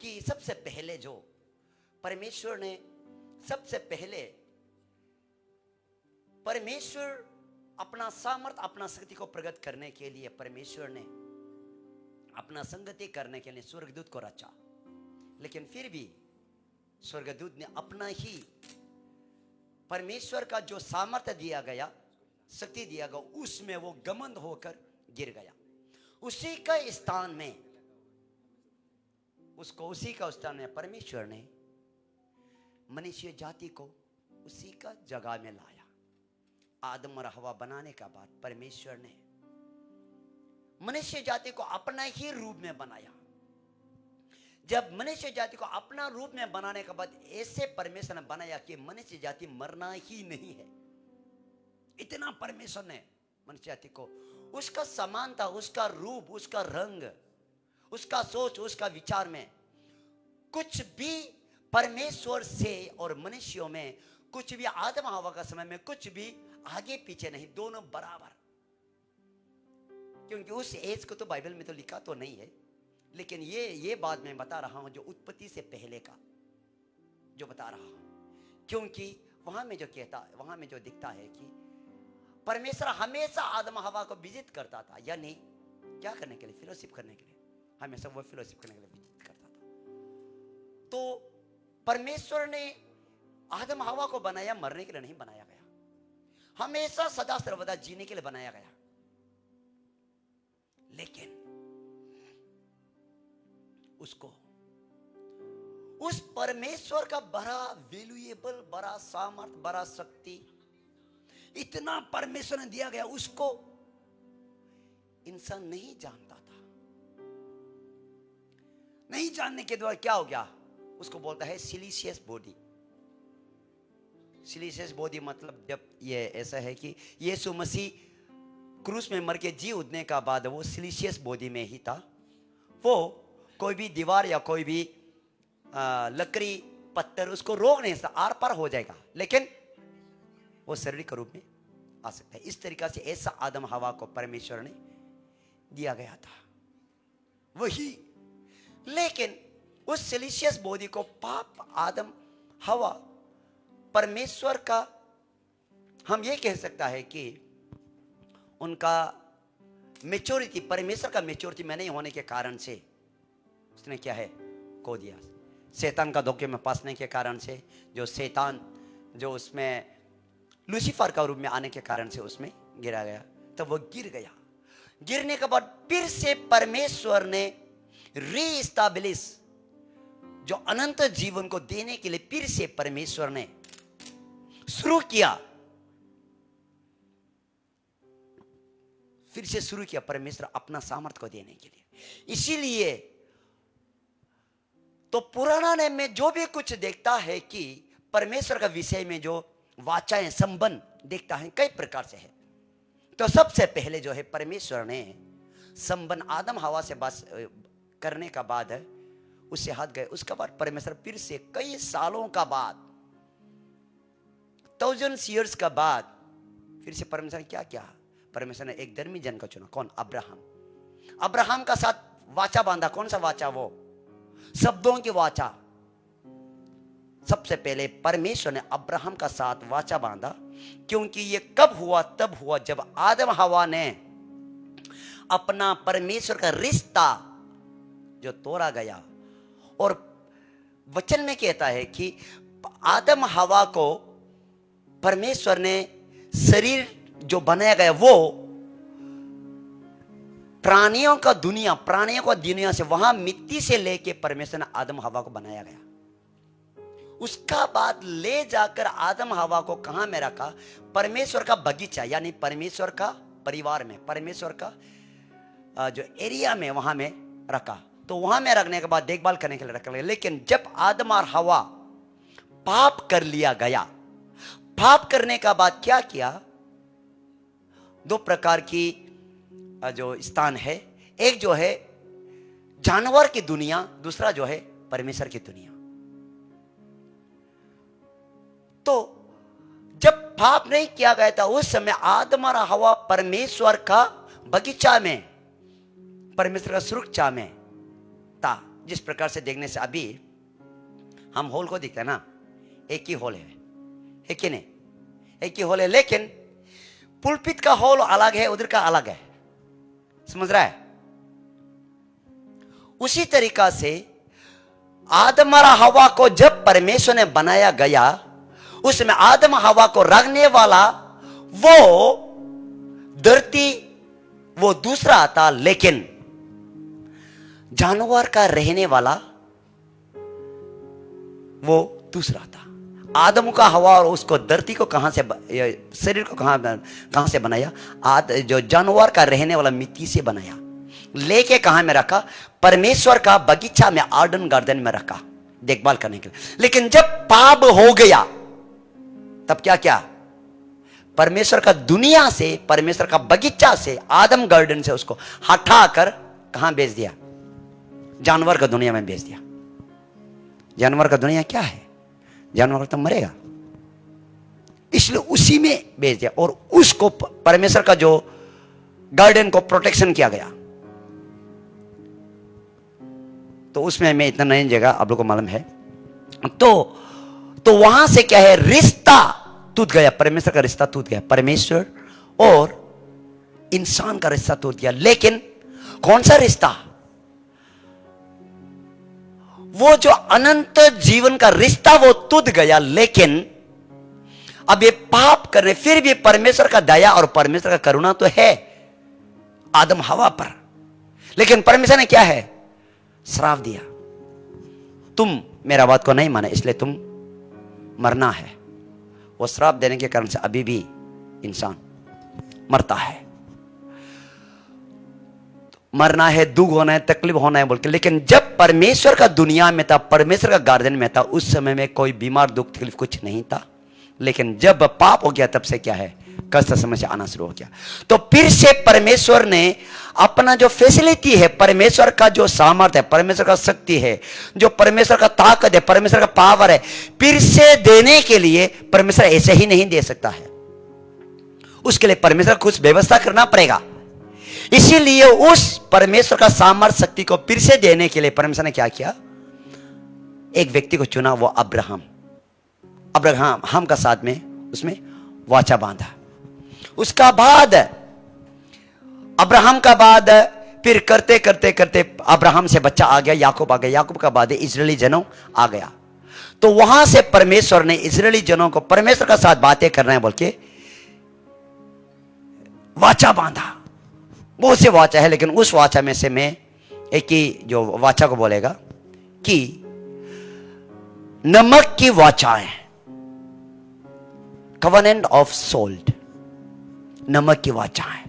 कि सबसे पहले जो परमेश्वर ने सबसे पहले परमेश्वर अपना सामर्थ अपना शक्ति को प्रकट करने के लिए परमेश्वर ने अपना संगति करने के लिए स्वर्गदूत को रचा, लेकिन फिर भी स्वर्गदूत ने अपना ही परमेश्वर का जो सामर्थ्य दिया गया, शक्ति दिया गया, उसमें वो घमंड होकर गिर गया। उसी का स्थान में उसी का स्थान में परमेश्वर ने मनुष्य जाति को उसी का जगह में लाया। आदम और हवा बनाने का बाद परमेश्वर ने मनुष्य जाति को अपना ही रूप में बनाया। जब मनुष्य जाति को अपना रूप में बनाने के बाद ऐसे परमेश्वर ने बनाया कि मनुष्य जाति मरना ही नहीं है। इतना परमेश्वर ने मनुष्य जाति को उसका समानता, उसका रूप, उसका रंग, उसका सोच, उसका विचार में कुछ भी परमेश्वर से और मनुष्यों में कुछ भी आदम हवा का समय में कुछ भी आगे पीछे नहीं, दोनों बराबर। क्योंकि उस एज को तो बाइबल में तो लिखा तो नहीं है, लेकिन ये बात मैं बता रहा हूं जो उत्पत्ति से पहले का जो बता रहा हूं, क्योंकि वहां में जो कहता, वहां में जो दिखता है कि परमेश्वर हमेशा आदम हवा को विजिट करता था, यानी क्या करने के लिए? फेलोशिप करने के लिए। हमेशा वो फेलोशिप करने के लिए विजिट करता था। तो परमेश्वर ने आदम हवा को बनाया, मरने के लिए नहीं बनाया गया, हमेशा सदा सर्वदा जीने के लिए बनाया गया। लेकिन उसको उस परमेश्वर का बड़ा वैल्यूएबल, बड़ा सामर्थ, बड़ा शक्ति इतना परमेश्वर ने दिया गया, उसको इंसान नहीं जानता था। नहीं जानने के द्वारा क्या हो गया? उसको बोलता है सिलिशियस बॉडी। सिलिशियस बॉडी मतलब जब ये ऐसा है कि यीशु मसीह क्रूस में मर के जी उठने का बाद वो सिलिशियस बॉडी में ही था। वो कोई भी दीवार या कोई भी लकड़ी पत्थर उसको रोक नहीं सकता, आर पार हो जाएगा, लेकिन वो शारीरिक रूप में आ सकता है। इस तरीका से ऐसा आदम हवा को परमेश्वर ने दिया गया था वही। लेकिन उस सिलिशियस बॉडी को पाप आदम हवा परमेश्वर का, हम ये कह सकता है कि उनका मैच्योरिटी, परमेश्वर का मैच्योरिटी में नहीं होने के कारण से उसने क्या है खो दिया। शैतान का धोखे में फंसने के कारण से, जो शैतान जो उसमें लूसीफर का रूप में आने के कारण से उसमें गिरा गया, तब वो गिर गया। गिरने के बाद फिर से परमेश्वर ने रीएस्टैब्लिश जो अनंत जीवन को देने के लिए फिर से परमेश्वर ने शुरू किया, फिर से शुरू किया परमेश्वर अपना सामर्थ्य को देने के लिए। इसीलिए तो पुराना नेम में जो भी कुछ देखता है कि परमेश्वर का विषय में जो वाचाएं संबंध देखता है कई प्रकार से है। तो सबसे पहले जो है परमेश्वर ने संबंध आदम हवा से बस करने का बाद है उससे हाथ गए। उसके बाद परमेश्वर फिर से कई सालों का बाद, 1000 years का बाद फिर से परमेश्वर ने क्या किया? परमेश्वर ने एक धर्मी जन को चुना। कौन? अब्राहम। अब्राहम का साथ वाचा बांधा। कौन सा वाचा? वो शब्दों की वाचा। सबसे पहले परमेश्वर ने अब्राहम का साथ वाचा बांधा, क्योंकि ये कब हुआ? तब हुआ जब आदम हवा ने अपना परमेश्वर का रिश्ता जो तोड़ा गया और वचन में कहता है कि आदम हवा को परमेश्वर ने शरीर जो बनाया गया वो प्राणियों का दुनिया से वहां मिट्टी से लेके परमेश्वर ने आदम हवा को बनाया गया। उसका बाद ले जाकर आदम हवा को कहां में रखा? परमेश्वर का बगीचा यानी परमेश्वर का परिवार में, परमेश्वर का जो एरिया में वहां में रखा। तो वहां में रखने के बाद देखभाल करने के लिए रखा गया। लेकिन जब आदम और हवा पाप कर लिया गया, पाप करने का बाद क्या किया? दो प्रकार की जो स्थान है, एक जो है जानवर की दुनिया, दूसरा जो है परमेश्वर की दुनिया। तो जब पाप नहीं किया गया था उस समय आदम और हवा परमेश्वर का बगीचा में, परमेश्वर का सुरक्षा में था। जिस प्रकार से देखने से अभी हम हॉल को दिखते हैं ना, एक ही हॉल है कि नहीं? एक ही हॉल है, लेकिन पुलपित का हॉल अलग है, उधर का अलग है। समझ रहा है? उसी तरीका से आदम और हवा को जब परमेश्वर ने बनाया गया, उसमें आदम हवा को रखने वाला वो धरती वो दूसरा आता, लेकिन जानवर का रहने वाला वो दूसरा था। आदम का हवा और उसको धरती को कहां से, शरीर को कहां से बनाया? जो जानवर का रहने वाला मिट्टी से बनाया, लेके कहां में रखा? परमेश्वर का बगीचा में, आर्डन गार्डन में रखा देखभाल करने के लिए। लेकिन जब पाप हो गया तब क्या क्या? परमेश्वर का दुनिया से, परमेश्वर का बगीचा से, आदम गार्डन से उसको हटाकर कहां भेज दिया? जानवर का दुनिया में भेज दिया। जानवर का दुनिया क्या है? जानवर तो मरेगा, इसलिए उसी में भेज दिया और उसको परमेश्वर का जो गार्डन को प्रोटेक्शन किया गया। तो उसमें मैं इतना नहीं जगह, आप लोगों को मालूम है। तो वहां से क्या है? रिश्ता टूट गया, परमेश्वर का रिश्ता टूट गया, परमेश्वर और इंसान का रिश्ता टूट गया। लेकिन कौन सा रिश्ता? वो जो अनंत जीवन का रिश्ता वो टूट गया। लेकिन अब ये पाप करने, फिर भी परमेश्वर का दया और परमेश्वर का करुणा तो है आदम हवा पर। लेकिन परमेश्वर ने क्या है? श्राप दिया, तुम मेरा बात को नहीं माने इसलिए तुम मरना है। वो श्राप देने के कारण से अभी भी इंसान मरता है, मरना है, दुख होना है, तकलीफ होना है बोल के। लेकिन जब परमेश्वर का दुनिया में था, परमेश्वर का गार्डन में था, उस समय में कोई बीमार, दुख, तकलीफ कुछ नहीं था। लेकिन जब पाप हो गया तब से क्या है? कष्ट समस्या आना शुरू हो गया। तो फिर से परमेश्वर ने अपना जो फैसिलिटी है, परमेश्वर का जो सामर्थ्य है, परमेश्वर का शक्ति है, जो परमेश्वर का ताकत है, परमेश्वर का पावर है, फिर से देने के लिए परमेश्वर ऐसे ही नहीं दे सकता है। उसके लिए परमेश्वर कुछ व्यवस्था करना पड़ेगा। इसीलिए उस परमेश्वर का सामर्थ्य शक्ति को फिर से देने के लिए परमेश्वर ने क्या किया? एक व्यक्ति को चुना, वो अब्राहम हम का साथ में उसमें वाचा बांधा। उसका बाद अब्राहम का बाद फिर करते करते करते अब्राहम से बच्चा आ गया, याकूब आ गया, याकूब का बाद इजरायली जनों आ गया। तो वहां से परमेश्वर ने इजरायली जनों को परमेश्वर का साथ बातें करना है बोल के वाचा बांधा। बहुत से वाचा है, लेकिन उस वाचा में से मैं एक ही जो वाचा को बोलेगा कि नमक की वाचाएं, कवनेंट ऑफ सोल्ट, नमक की वाचाएं।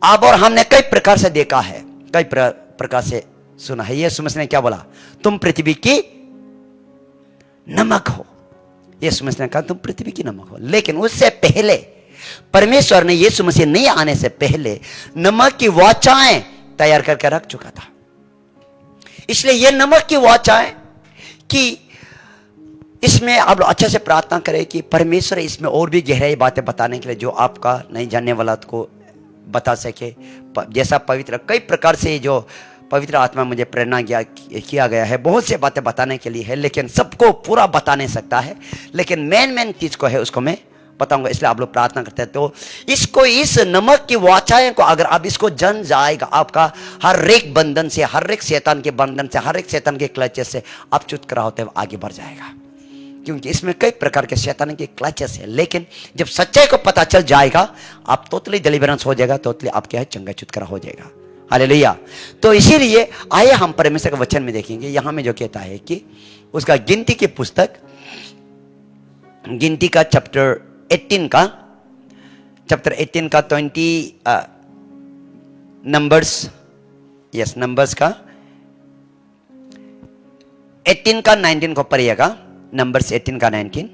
अब और हमने कई प्रकार से देखा है, कई प्रकार से सुना है। यीशु मसीह ने क्या बोला? तुम पृथ्वी की नमक हो। यीशु मसीह ने कहा तुम पृथ्वी की नमक हो। लेकिन उससे पहले परमेश्वर ने यीशु मसीह नहीं आने से पहले नमक की वाचाएं तैयार करके रख चुका था। इसलिए ये नमक की वाचाएं कि इसमें आप लोग अच्छे से प्रार्थना करें कि परमेश्वर इसमें और भी गहराई बातें बताने के लिए जो आपका नहीं जानने वाला को बता सके। जैसा पवित्र कई प्रकार से जो पवित्र आत्मा मुझे प्रेरणा किया गया है, बहुत से बातें बताने के लिए है, लेकिन सबको पूरा बता नहीं सकता है। लेकिन मेन चीज को है उसको मैं पता होगा, इसलिए आप लोग प्रार्थना करते हैं। तो इसको, इस नमक की वाचाएं को अगर आप इसको जन जाएगा, आपका हर एक बंधन से, हर एक शैतान के बंधन से, हर एक शैतान के क्लचेस से आप छुटकारा होते हुए आगे बढ़ जाएगा। क्योंकि इसमें कई प्रकार के शैतान के क्लचेस है, लेकिन जब सच्चाई को पता चल जाएगा आप टोटली डिलीवरेंस हो जाएगा, टोटली आपके है चंगा छुटकारा हो जाएगा। हालेलुया। तो इसीलिए आइए हम परमेश्वर के वचन में देखेंगे। यहां में जो कहता है कि उसका गिनती की पुस्तक, गिनती का चैप्टर 18 का 20 नंबर्स, यस नंबर्स का 18 का 19 को पढ़िएगा। नंबर्स 18 का 19।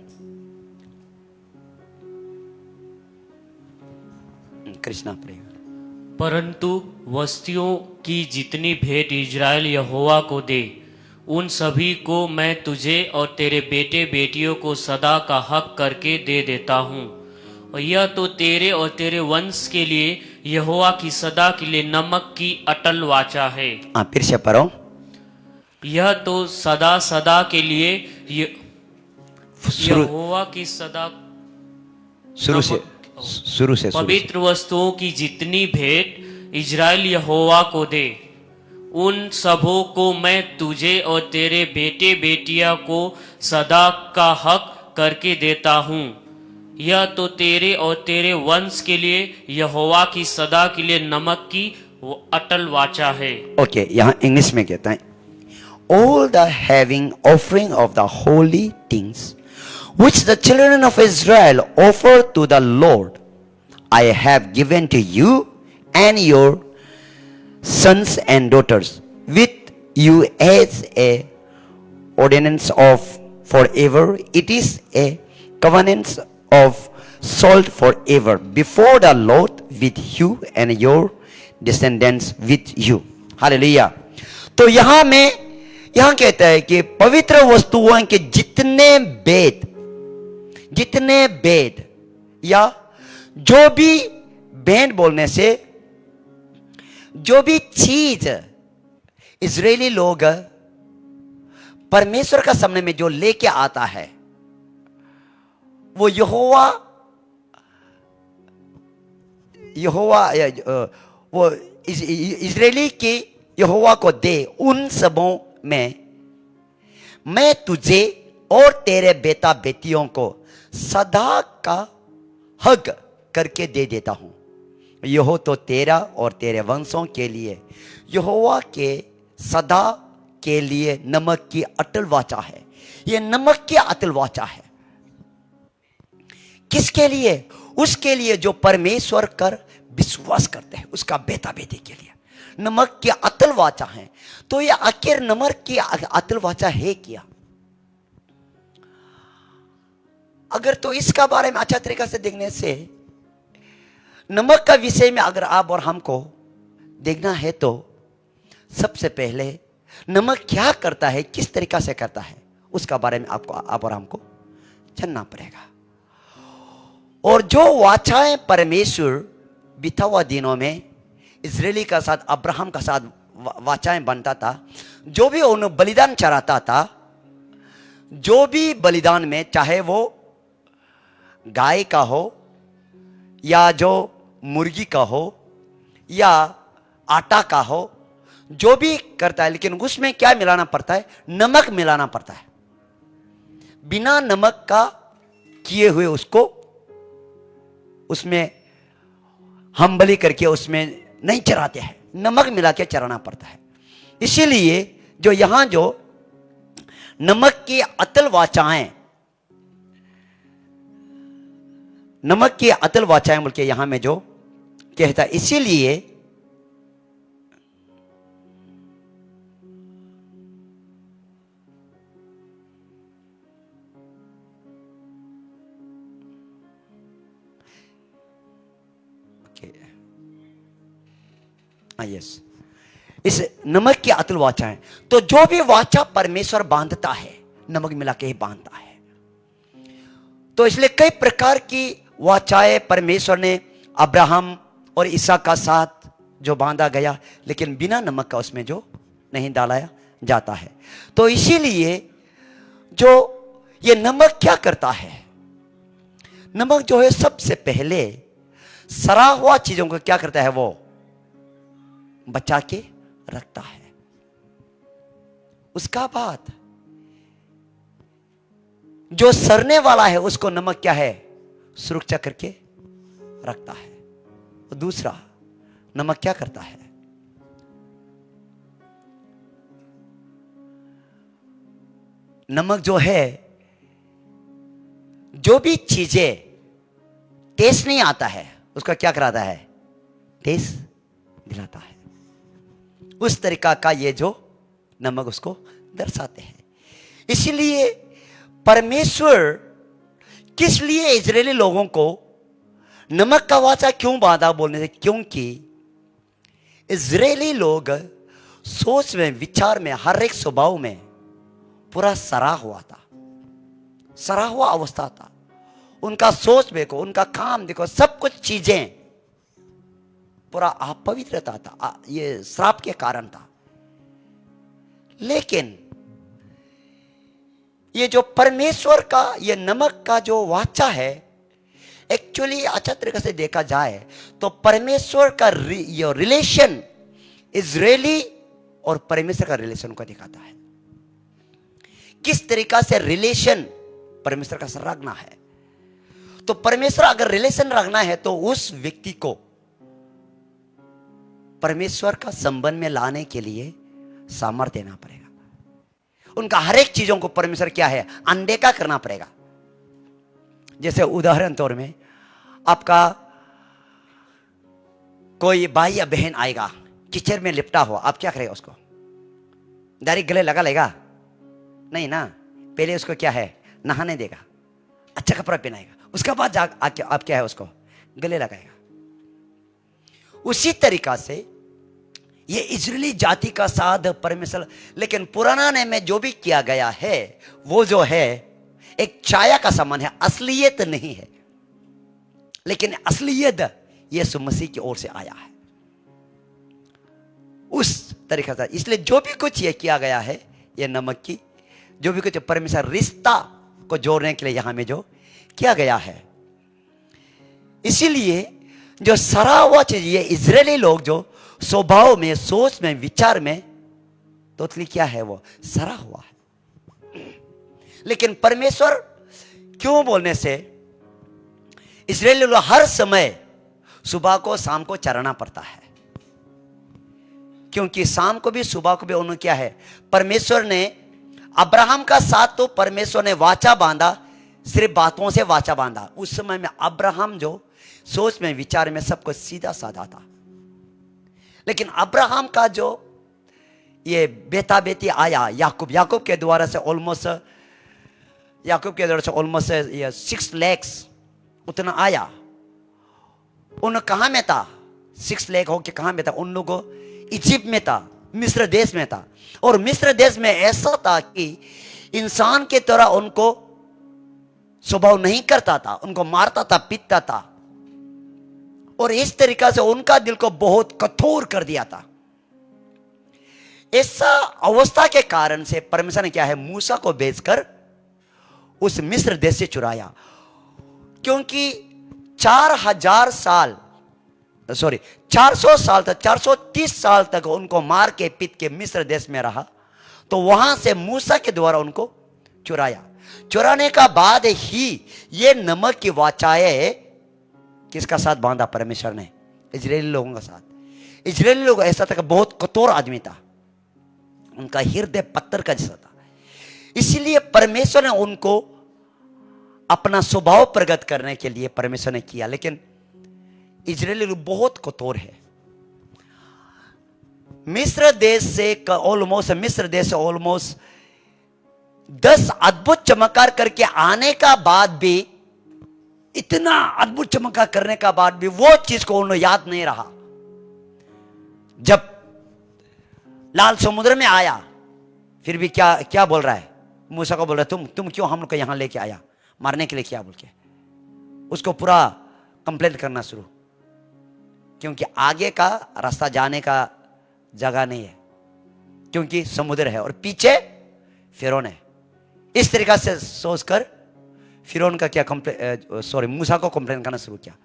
कृष्णा पढ़िएगा। परंतु वस्तुओं की जितनी भेंट इजराइल यहोवा को दे, उन सभी को मैं तुझे और तेरे बेटे बेटियों को सदा का हक करके दे देता हूँ। और यह तो तेरे और तेरे वंश के लिए यहोवा की सदा के लिए नमक की अटल वाचा है। फिर से पढ़ो। यह तो सदा सदा के लिए यहोवा की सदा, शुरू से पवित्र वस्तुओं की जितनी भेंट इजराइल यहोवा को दे, उन सबों को मैं तुझे और तेरे बेटे बेटियां को सदा का हक करके देता हूँ। यह तो तेरे और तेरे वंश के लिए यहोवा की सदा के लिए नमक की वो अटल वाचा है। ओके, यहाँ इंग्लिश में कहता है, all the having offering of the holy things which the children of Israel offer to the Lord, I have given to you and your sons and daughters with you as a ordinance of forever. It is a covenant of salt forever before the Lord with you and your descendants with you. Hallelujah. तो यहां कहता है कि पवित्र वस्तुओं के जितने वेद या जो भी बैंड बोलने से जो भी चीज इजरायली लोग परमेश्वर का सामने में जो लेके आता है, वो यहोवा वो इजरायली की यहोवा को दे। उन सबों में मैं तुझे और तेरे बेटा बेटियों को सदा का हक करके दे देता हूं। यह तो तेरा और तेरे वंशों के लिए यहोवा के सदा के लिए नमक की अटल वाचा है। यह नमक की अटल वाचा है किसके लिए? उसके लिए जो परमेश्वर कर विश्वास करते हैं, उसका बेटा बेटी के लिए नमक की अटल वाचा है। तो यह आखिर नमक की अटल वाचा है क्या? अगर तो इसका बारे में अच्छा तरीका से देखने से, नमक का विषय में अगर आप और हमको देखना है तो सबसे पहले नमक क्या करता है, किस तरीका से करता है, उसका बारे में आपको आप और हमको जानना पड़ेगा। और जो वाचाएं परमेश्वर बीता हुआ दिनों में इजरायली का साथ, अब्राहम का साथ वाचाएं बनता था, जो भी उन्हें बलिदान चढ़ाता था, जो भी बलिदान में चाहे वो गाय का हो या जो मुर्गी का हो या आटा का हो, जो भी करता है, लेकिन उसमें क्या मिलाना पड़ता है? नमक मिलाना पड़ता है। बिना नमक का किए हुए उसको उसमें हम बलि करके उसमें नहीं चढ़ाते हैं, नमक मिला के चढ़ाना पड़ता है। इसीलिए जो यहां जो नमक की अटल वाचाएं, नमक की अटल वाचाएं बोल के यहां में जो कहता है, इसीलिए यस, इस नमक की अटल वाचा है। तो जो भी वाचा परमेश्वर बांधता है, नमक मिला के ही बांधता है। तो इसलिए कई प्रकार की वाचाएं परमेश्वर ने अब्राहम और इसहाक का साथ जो बांधा गया, लेकिन बिना नमक का उसमें जो नहीं डाला जाता है। तो इसीलिए जो ये नमक क्या करता है, नमक जो है सबसे पहले सड़ा हुआ चीजों को क्या करता है, वो बचा के रखता है। उसका बाद जो सड़ने वाला है उसको नमक क्या है, सुरक्षा करके रखता है। और दूसरा, नमक क्या करता है, नमक जो है, जो भी चीजें टेस्ट नहीं आता है उसका क्या कराता है, टेस्ट दिलाता है। उस तरीका का ये जो नमक उसको दर्शाते हैं। इसलिए परमेश्वर किस लिए इजरायली लोगों को नमक का वाचा क्यों बांधा बोलने से, क्योंकि इजरायली लोग सोच में, विचार में, हर एक स्वभाव में पूरा सड़ा हुआ था, सड़ा हुआ अवस्था था। उनका सोच देखो, उनका काम देखो, सब कुछ चीजें पूरा अपवित्रता था, ये श्राप के कारण था। लेकिन ये जो परमेश्वर का ये नमक का जो वाचा है, एक्चुअली अच्छा तरीके से देखा जाए तो परमेश्वर का ये रिलेशन इजरायली और परमेश्वर का रिलेशन को दिखाता है। किस तरीका से रिलेशन परमेश्वर का रखना है। तो परमेश्वर अगर रिलेशन रखना है तो उस व्यक्ति को परमेश्वर का संबंध में लाने के लिए सामर्थ्य देना पड़ेगा। उनका हर एक चीजों को परमेश्वर क्या है, अनदेखा करना पड़ेगा। जैसे उदाहरण तौर में आपका कोई भाई या बहन आएगा कीचड़ में लिपटा हुआ, आप क्या करेगा, उसको डायरेक्ट गले लगा लेगा नहीं ना, पहले उसको क्या है, नहाने देगा, अच्छा कपड़ा पहनाएगा, उसके बाद आप क्या है, उसको गले लगाएगा। उसी तरीका से ये इजरायली जाति का साथ परमेश्वर, लेकिन पुराना ने में जो भी किया गया है वो जो है एक छाया का समान है, असलियत नहीं है। लेकिन असलियत यीशु मसीह की ओर से आया है उस तरीका से। इसलिए जो भी कुछ ये किया गया है, ये नमक की जो भी कुछ परमेश्वर रिश्ता को जोड़ने के लिए यहां में जो किया गया है, इसीलिए जो सड़ा हुआ चीज, ये इजरायली लोग जो स्वभाव में, सोच में, विचार में टोटली क्या है, वो सड़ा हुआ है। लेकिन परमेश्वर क्यों बोलने से इजरायली लोग हर समय सुबह को शाम को चरना पड़ता है, क्योंकि शाम को भी सुबह को भी उन्होंने क्या है, परमेश्वर ने अब्राहम का साथ तो परमेश्वर ने वाचा बांधा, सिर्फ बातों से वाचा बांधा। उस समय में अब्राहम जो सोच में, विचार में सब कुछ सीधा साधा था। लेकिन अब्राहम का जो ये बेटा बेटी आया याकूब के द्वारा से ऑलमोस्ट ये 6 लाख उतना आया। उन कहां में था, 6 लाख होके कहां में था, उन लोगों इजिप्ट में था, मिस्र देश में था। और मिस्र देश में ऐसा था कि इंसान के तरह उनको स्वभाव नहीं करता था, उनको मारता था, पीटता था, और इस तरीका से उनका दिल को बहुत कठोर कर दिया था। ऐसा अवस्था के कारण से परमेश्वर ने क्या है, मूसा को भेजकर उस मिस्र देश से चुराया। क्योंकि 400 साल तक, 430 साल तक उनको मार के पीट के मिस्र देश में रहा, तो वहां से मूसा के द्वारा उनको चुराया। चुराने का बाद ही ये नमक की वाचाएं किसका साथ बांधा, परमेश्वर ने इजरायली लोगों का साथ। इजरायली लोग ऐसा था कि बहुत कठोर आदमी था, उनका हृदय पत्थर का जैसा था। इसीलिए परमेश्वर ने उनको अपना स्वभाव प्रकट करने के लिए परमेश्वर ने किया। लेकिन इजरायली लोग बहुत कठोर है। मिस्र देश से ऑलमोस्ट 10 अद्भुत चमत्कार करके आने का बाद भी, इतना अद्भुत चमत्कार करने का बाद भी वो चीज को उन्हें याद नहीं रहा। जब लाल समुद्र में आया, फिर भी क्या बोल रहा है, मूसा को बोल रहा है, तुम क्यों हम लोग को यहां लेके आया, मारने के लिए क्या बोल के उसको पूरा कंप्लेंट करना शुरू। क्योंकि आगे का रास्ता जाने का जगह नहीं है, क्योंकि समुद्र है और पीछे फिरौन है। इस तरीका से सोचकर फिरौन का क्या मूसा को कंप्लेन करना शुरू किया।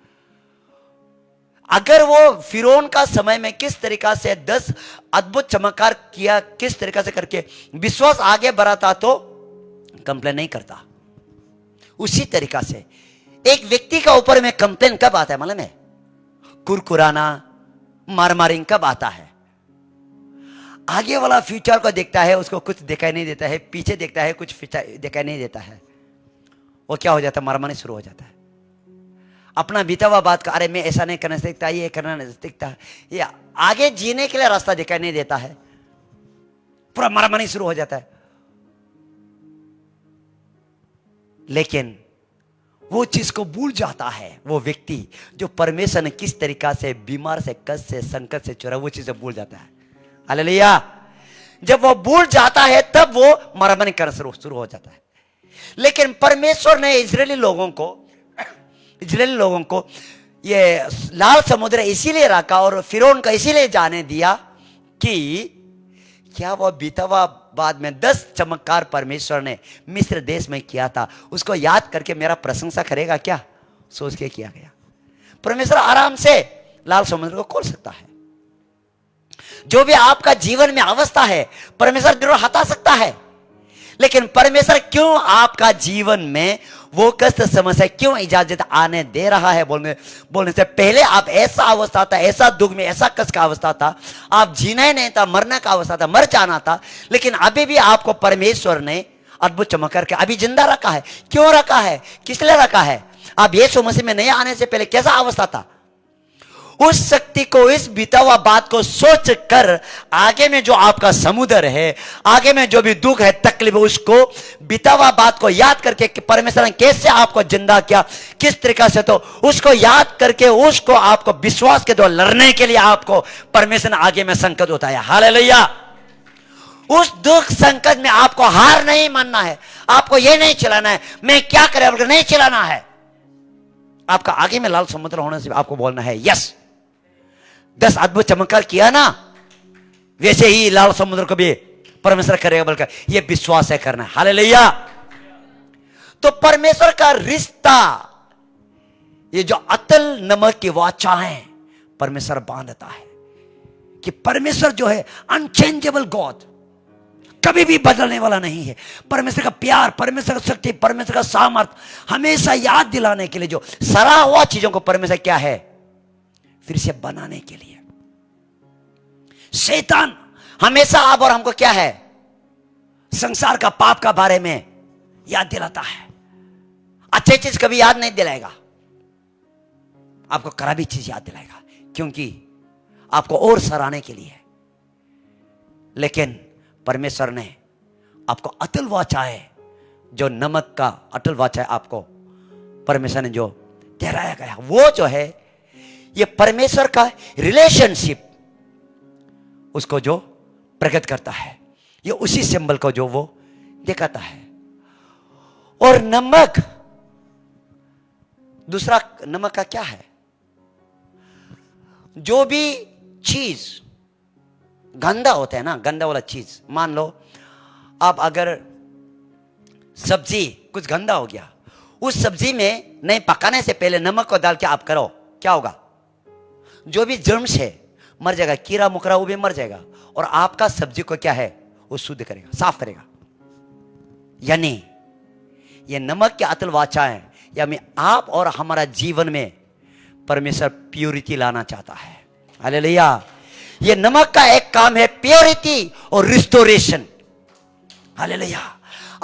अगर वो फिरौन का समय में किस तरीका से 10 अद्भुत चमत्कार किया, किस तरीका से करके विश्वास आगे बढ़ाता, तो कंप्लेन नहीं करता। उसी तरीका से एक व्यक्ति का ऊपर में कंप्लेन कब आता है मालूम है? कुरकुराना, मारमारिंग कब आता है? आगे वाला फ्यूचर को देखता है, उसको कुछ दिखाई नहीं देता है, पीछे देखता है, कुछ दिखाई नहीं देता है, वो क्या हो जाता है? मारमारी शुरू हो जाता है। अपना बीता हुआ बात का, अरे मैं ऐसा नहीं करना सीखता, ये करना नहीं सीखता, ये आगे जीने के लिए रास्ता दिखाई नहीं देता है, पूरा मारमारी शुरू हो जाता है। लेकिन वो चीज को भूल जाता है वो व्यक्ति, जो परमेश्वर ने किस तरीका से बीमार से, कष्ट से, संकट से चुरा, वो चीजें भूल जाता है। हालेलुया। जब वो भूल जाता है तब वो मारामारी करना शुरू हो जाता है। लेकिन परमेश्वर ने इजरायली लोगों को ये लाल समुद्र इसीलिए रखा और फिरौन का इसीलिए जाने दिया कि क्या वो बीता हुआ बाद में 10 चमत्कार परमेश्वर ने मिस्र देश में किया था, उसको याद करके मेरा प्रशंसा करेगा क्या, सोच के किया गया। परमेश्वर आराम से लाल समुद्र को खोल सकता है। जो भी आपका जीवन में अवस्था है परमेश्वर जरूर हटा सकता है, लेकिन परमेश्वर क्यों आपका जीवन में वो कष्ट समस्या क्यों इजाजत आने दे रहा है? बोलने से पहले आप ऐसा अवस्था था, ऐसा दुख में, ऐसा कष्ट का अवस्था था, आप जीना ही नहीं था, मरने का अवस्था था, मर जाना था, लेकिन अभी भी आपको परमेश्वर ने अद्भुत चमत्कार के अभी जिंदा रखा है। क्यों रखा है? किस लिए रखा है? आप यीशु मसीह में नहीं आने से पहले कैसा अवस्था था? उस शक्ति को, इस बीता हुआ बात को सोच कर आगे में जो आपका समुद्र है, आगे में जो भी दुख है, तकलीफ, उसको बीता हुआ बात को याद करके कि परमेश्वर ने कैसे आपको जिंदा किया, किस तरीका से, तो उसको याद करके उसको आपको विश्वास के द्वारा लड़ने के लिए आपको परमेश्वर ने आगे में संकट उठाया। हालेलुया। उस दुख संकट में आपको हार नहीं मानना है, आपको ये नहीं चलाना है मैं क्या करें, नहीं चलाना है। आपका आगे में लाल समुद्र होने से आपको बोलना है यस, 10 अद्भुत चमत्कार किया ना, वैसे ही लाल समुद्र को भी परमेश्वर करेगा, बोलकर ये विश्वास है करना। हालेलुया। तो परमेश्वर का रिश्ता, ये जो अतल नमक की वाचाएं परमेश्वर बांधता है कि परमेश्वर जो है अनचेंजेबल गॉड, कभी भी बदलने वाला नहीं है। परमेश्वर का प्यार, परमेश्वर का शक्ति, परमेश्वर का सामर्थ हमेशा याद दिलाने के लिए, जो सरा हुआ चीजों को परमेश्वर क्या है फिर से बनाने के लिए। शैतान हमेशा आप और हमको क्या है, संसार का पाप का बारे में याद दिलाता है। अच्छी चीज कभी याद नहीं दिलाएगा, आपको खराबी चीज याद दिलाएगा, क्योंकि आपको और सराहने के लिए। लेकिन परमेश्वर ने आपको अटल वाचाए, जो नमक का अटल वाचाए आपको परमेश्वर ने जो ठहराया गया, वो जो है ये परमेश्वर का रिलेशनशिप उसको जो प्रकट करता है, ये उसी सिंबल को जो वो दिखाता है। और नमक, दूसरा नमक का क्या है? जो भी चीज गंदा होता है ना, गंदा वाला चीज, मान लो आप अगर सब्जी कुछ गंदा हो गया, उस सब्जी में नहीं पकाने से पहले नमक को डाल के आप करो, क्या होगा? जो भी जर्म्स है मर जाएगा, कीड़ा मुकरा वो भी मर जाएगा, और आपका सब्जी को क्या है वो शुद्ध करेगा, साफ करेगा। यानी ये नमक के अतल वाचाएं, यानी आप और हमारा जीवन में परमेश्वर प्योरिटी लाना चाहता है। हालेलुया। ये नमक का एक काम है प्योरिटी और रिस्टोरेशन। हालेलुया।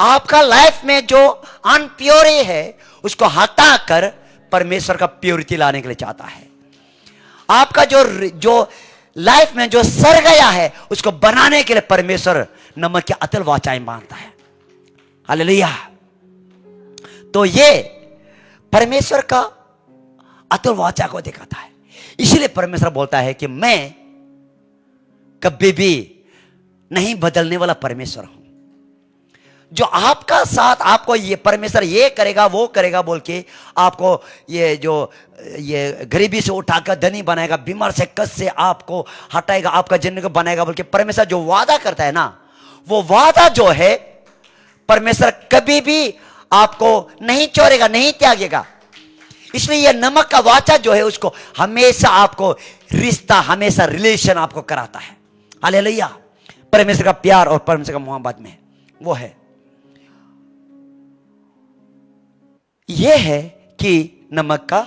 आपका लाइफ में जो अनप्योरी है उसको हटाकर परमेश्वर का प्योरिटी लाने के लिए चाहता है। आपका जो लाइफ में जो सड़ गया है उसको बनाने के लिए परमेश्वर नमक के अतल वाचाएं मांगता है। हालेलुया। तो ये परमेश्वर का अतल वाचा को दिखाता है। इसीलिए परमेश्वर बोलता है कि मैं कभी भी नहीं बदलने वाला परमेश्वर हूं, जो आपका साथ आपको ये परमेश्वर ये करेगा वो करेगा बोल के आपको ये गरीबी से उठाकर धनी बनाएगा, बीमार से कष्ट से आपको हटाएगा, आपका जिंदगी को बनाएगा बोल के परमेश्वर जो वादा करता है ना, वो वादा जो है परमेश्वर कभी भी आपको नहीं छोड़ेगा, नहीं त्यागेगा। इसलिए यह नमक का वाचा जो है उसको हमेशा आपको रिश्ता, हमेशा रिलेशन आपको कराता है। हालेलुया। परमेश्वर का प्यार और परमेश्वर का मोहब्बत में वो है। यह है कि नमक का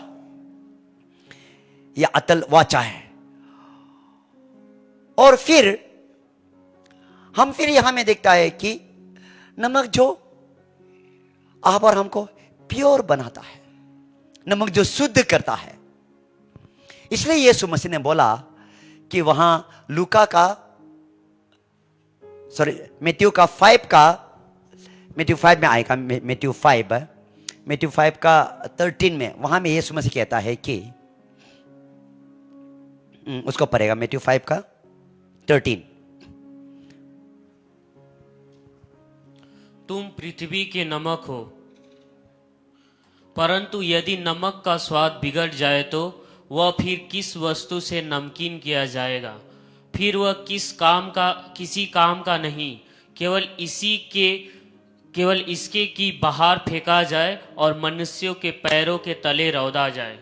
यह अतल वाचा है। और फिर यहां में देखता है कि नमक जो आप और हमको प्योर बनाता है, नमक जो शुद्ध करता है। इसलिए यीशु मसीह ने बोला कि वहां मैथ्यू 5 में आएगा, मैथ्यू 5 का 13 में, वहां में यीशु मसीह कहता है कि उसको पढ़ेगा, मैथ्यू 5 का 13। तुम पृथ्वी के नमक हो, परंतु यदि नमक का स्वाद बिगड़ जाए तो वह फिर किस वस्तु से नमकीन किया जाएगा? फिर वह किसी काम का नहीं, केवल इसके कि बाहर फेंका जाए और मनुष्यों के पैरों के तले रौंदा जाए।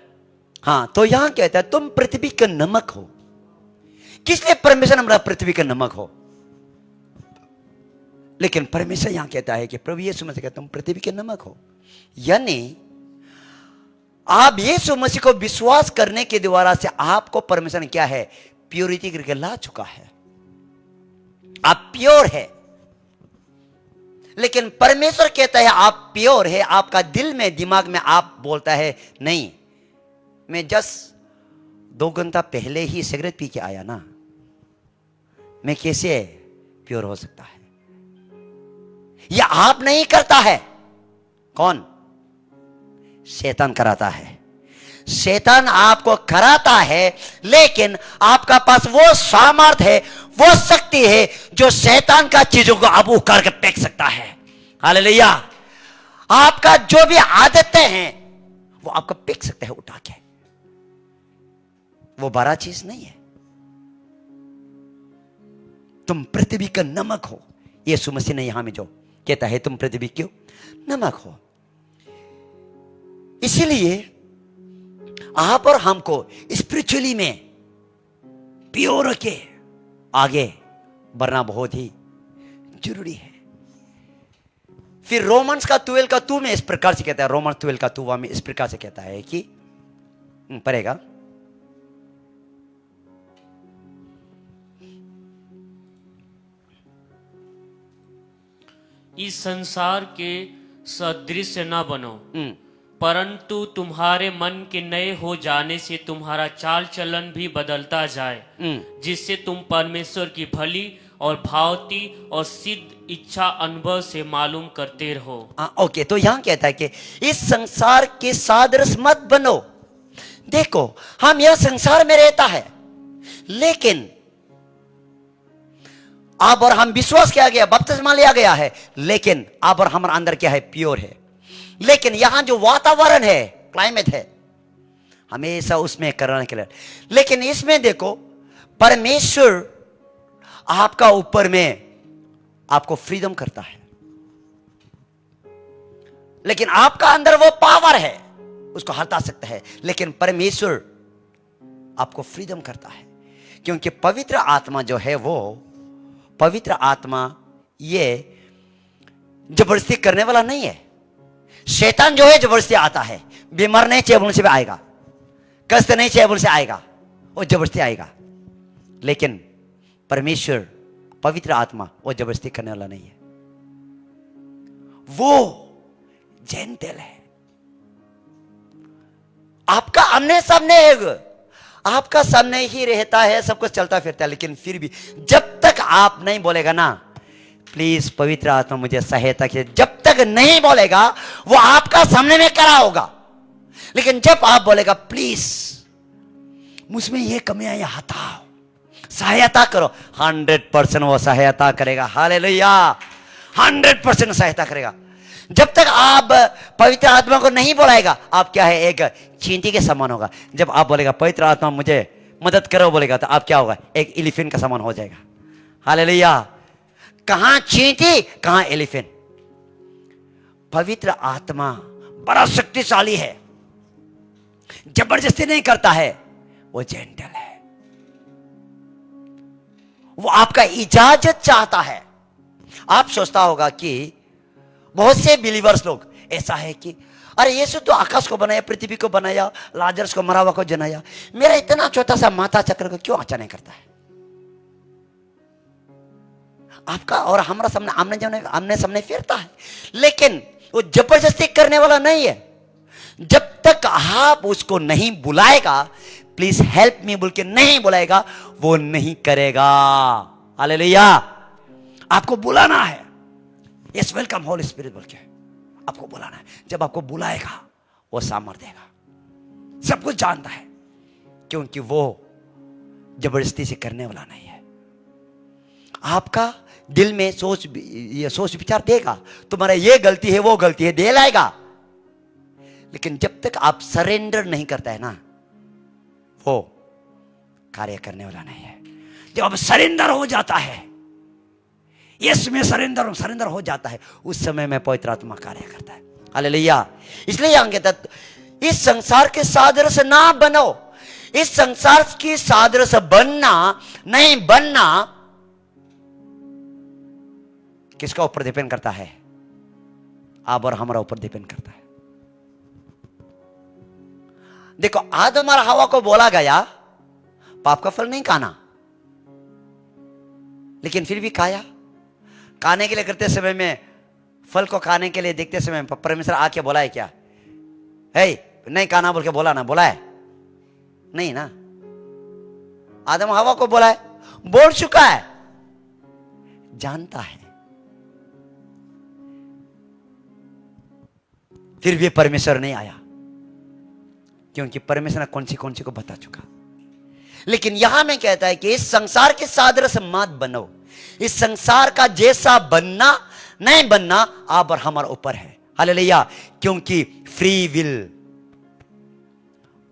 हाँ, तो यहां कहता है तुम पृथ्वी का नमक हो। किस लिए परमेश्वर हमारा पृथ्वी का नमक हो? लेकिन परमेश्वर यहां कहता है कि प्रभु यीशु मसीह कहता तुम पृथ्वी के नमक हो। यानी आप यीशु मसीह को विश्वास करने के द्वारा से आपको परमेश्वर ने क्या है, प्योरिटी करके ला चुका है। आप प्योर है। लेकिन परमेश्वर कहता है आप प्योर है, आपका दिल में, दिमाग में आप बोलता है नहीं, मैं जस्ट 2 घंटा पहले ही सिगरेट पी के आया ना, मैं कैसे प्योर हो सकता है? यह आप नहीं करता है। कौन? शैतान कराता है। शैतान आपको कराता है, लेकिन आपका पास वो सामर्थ है, वो शक्ति है जो शैतान का चीजों को आप उखाड़ के फेंक सकता है। हालेलुया। आपका जो भी आदतें हैं वो आपको फेंक सकते हैं उठा के। वो बड़ा चीज नहीं है। तुम पृथ्वी का नमक हो। यीशु मसीह ने यहां में जो कहता है तुम पृथ्वी क्यों नमक हो। इसीलिए आप और हमको स्पिरिचुअली में प्योर के आगे बढ़ना बहुत ही जरूरी है। फिर रोमन्स का 12 का 2 में इस प्रकार से कहता है, रोमन्स 12 का 2 में इस प्रकार से कहता है कि पढ़ेगा, इस संसार के सदृश न बनो, परंतु तुम्हारे मन के नए हो जाने से तुम्हारा चाल चलन भी बदलता जाए, जिससे तुम परमेश्वर की भली और भावती और सिद्ध इच्छा अनुभव से मालूम करते रहो। ओके, तो यहां कहता है कि इस संसार के सादृश मत बनो। देखो, हम यह संसार में रहता है, लेकिन आप और हम विश्वास किया गया, बपतिस्मा लिया गया है, लेकिन आप और हमारे अंदर क्या है, प्योर है। लेकिन यहां जो वातावरण है, क्लाइमेट है, हमेशा उसमें करने के लिए। लेकिन इसमें देखो, परमेश्वर आपका ऊपर में आपको फ्रीडम करता है, लेकिन आपका अंदर वो पावर है, उसको हटा सकता है। लेकिन परमेश्वर आपको फ्रीडम करता है, क्योंकि पवित्र आत्मा जो है, वो पवित्र आत्मा ये जबरदस्ती करने वाला नहीं है। शैतान जो है जबरदस्ती आता है। बीमार नहीं चाहिए बोलने से भी आएगा, कष्ट नहीं चाहिए बोलने से आएगा, वो जबरदस्ती आएगा। लेकिन परमेश्वर पवित्र आत्मा वो जबरदस्ती करने वाला नहीं है, वो जेंटल है। आपका आमने सामने है, आपका सामने ही रहता है, सब कुछ चलता फिरता है। लेकिन फिर भी जब तक आप नहीं बोलेगा ना, प्लीज पवित्र आत्मा मुझे सहायता कीजिए, जब तक नहीं बोलेगा वो आपका सामने में करा होगा। लेकिन जब आप बोलेगा प्लीज मुझमें ये कमियां ये हटाओ, सहायता करो, 100% वो सहायता करेगा। हालेलुया, 100% सहायता करेगा। जब तक आप पवित्र आत्मा को नहीं बुलाएगा, आप क्या है, एक चींटी के समान होगा। जब आप बोलेगा पवित्र आत्मा मुझे मदद करो बोलेगा, तो आप क्या होगा, एक एलिफेंट का समान हो जाएगा। हालेलुया। कहां चींटी, कहां एलिफेंट। पवित्र आत्मा बड़ा शक्तिशाली है, जबरदस्ती नहीं करता है, वो जेंटल है, वो आपका इजाजत चाहता है। आप सोचता होगा कि बहुत से बिलीवर्स लोग ऐसा है कि अरे यीशु तो आकाश को बनाया, पृथ्वी को बनाया, लाजरस को मरा हुआ को जनाया, मेरा इतना छोटा सा माथा चक्र को क्यों अच्छा नहीं करता है? आपका और हमारा सामने आमने सामने फिरता है, लेकिन वो जबरदस्ती करने वाला नहीं है। जब तक आप उसको नहीं बुलाएगा, प्लीज हेल्प मी बोल के नहीं बुलाएगा, वो नहीं करेगा। हालेलुया। आपको बुलाना है, यस वेलकम होली स्पिरिट बोल के आपको बुलाना है। जब आपको बुलाएगा वो सामर्थ्य देगा। सब कुछ जानता है, क्योंकि वो जबरदस्ती से करने वाला नहीं है। आपका दिल में सोच विचार देगा, तुम्हारा ये गलती है वो गलती है, दे लाएगा। लेकिन जब तक आप सरेंडर नहीं करता है ना, वो कार्य करने वाला नहीं है। जब आप सरेंडर हो जाता है, यस मैं सरेंडर हो जाता है, उस समय में पवित्र आत्मा कार्य करता है। हालेलुया। इसलिए यहाँ कहता है इस संसार के सादृश ना बनो। इस संसार की सादृश बनना नहीं बनना किसका ऊपर डिपेंड करता है? आप और हमारा ऊपर डिपेंड करता है। देखो, आदम और हवा को बोला गया पाप का फल नहीं खाना, लेकिन फिर भी खाया। खाने के लिए करते समय में, फल को खाने के लिए देखते समय परमेश्वर आके बोला है क्या? है नहीं खाना बोल के बोला ना? बोला है नहीं ना? आदम हवा को बोला है, बोल चुका है, जानता है, फिर भी परमेश्वर नहीं आया, क्योंकि परमेश्वर ने कौन सी को बता चुका। लेकिन यहां में कहता है कि इस संसार के सादृश मत बनो। इस संसार का जैसा बनना नहीं बनना आप और हमारे ऊपर है। हालेलुया। क्योंकि फ्री विल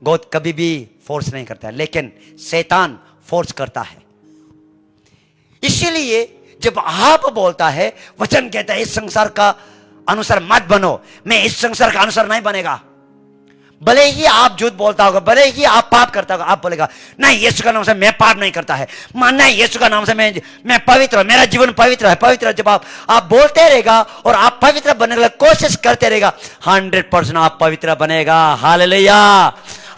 गॉड कभी भी फोर्स नहीं करता है, लेकिन शैतान फोर्स करता है। इसीलिए जब आप बोलता है, वचन कहता है इस संसार का अनुसार मत बनो, मैं इस संसार का अनुसार नहीं बनेगा। भले ही आप झूठ बोलता होगा, भले ही आप पाप करता होगा, आप बोलेगा नहीं यीशु का नाम से मैं पाप नहीं करता है, मानना है यीशु का नाम से मैं पवित्र हूं, मेरा जीवन पवित्र है, पवित्र। जब आप बोलते रहेगा और आप पवित्र बनने के लिए कोशिश करते रहेगा, 100% आप पवित्र बनेगा। हालेलुया।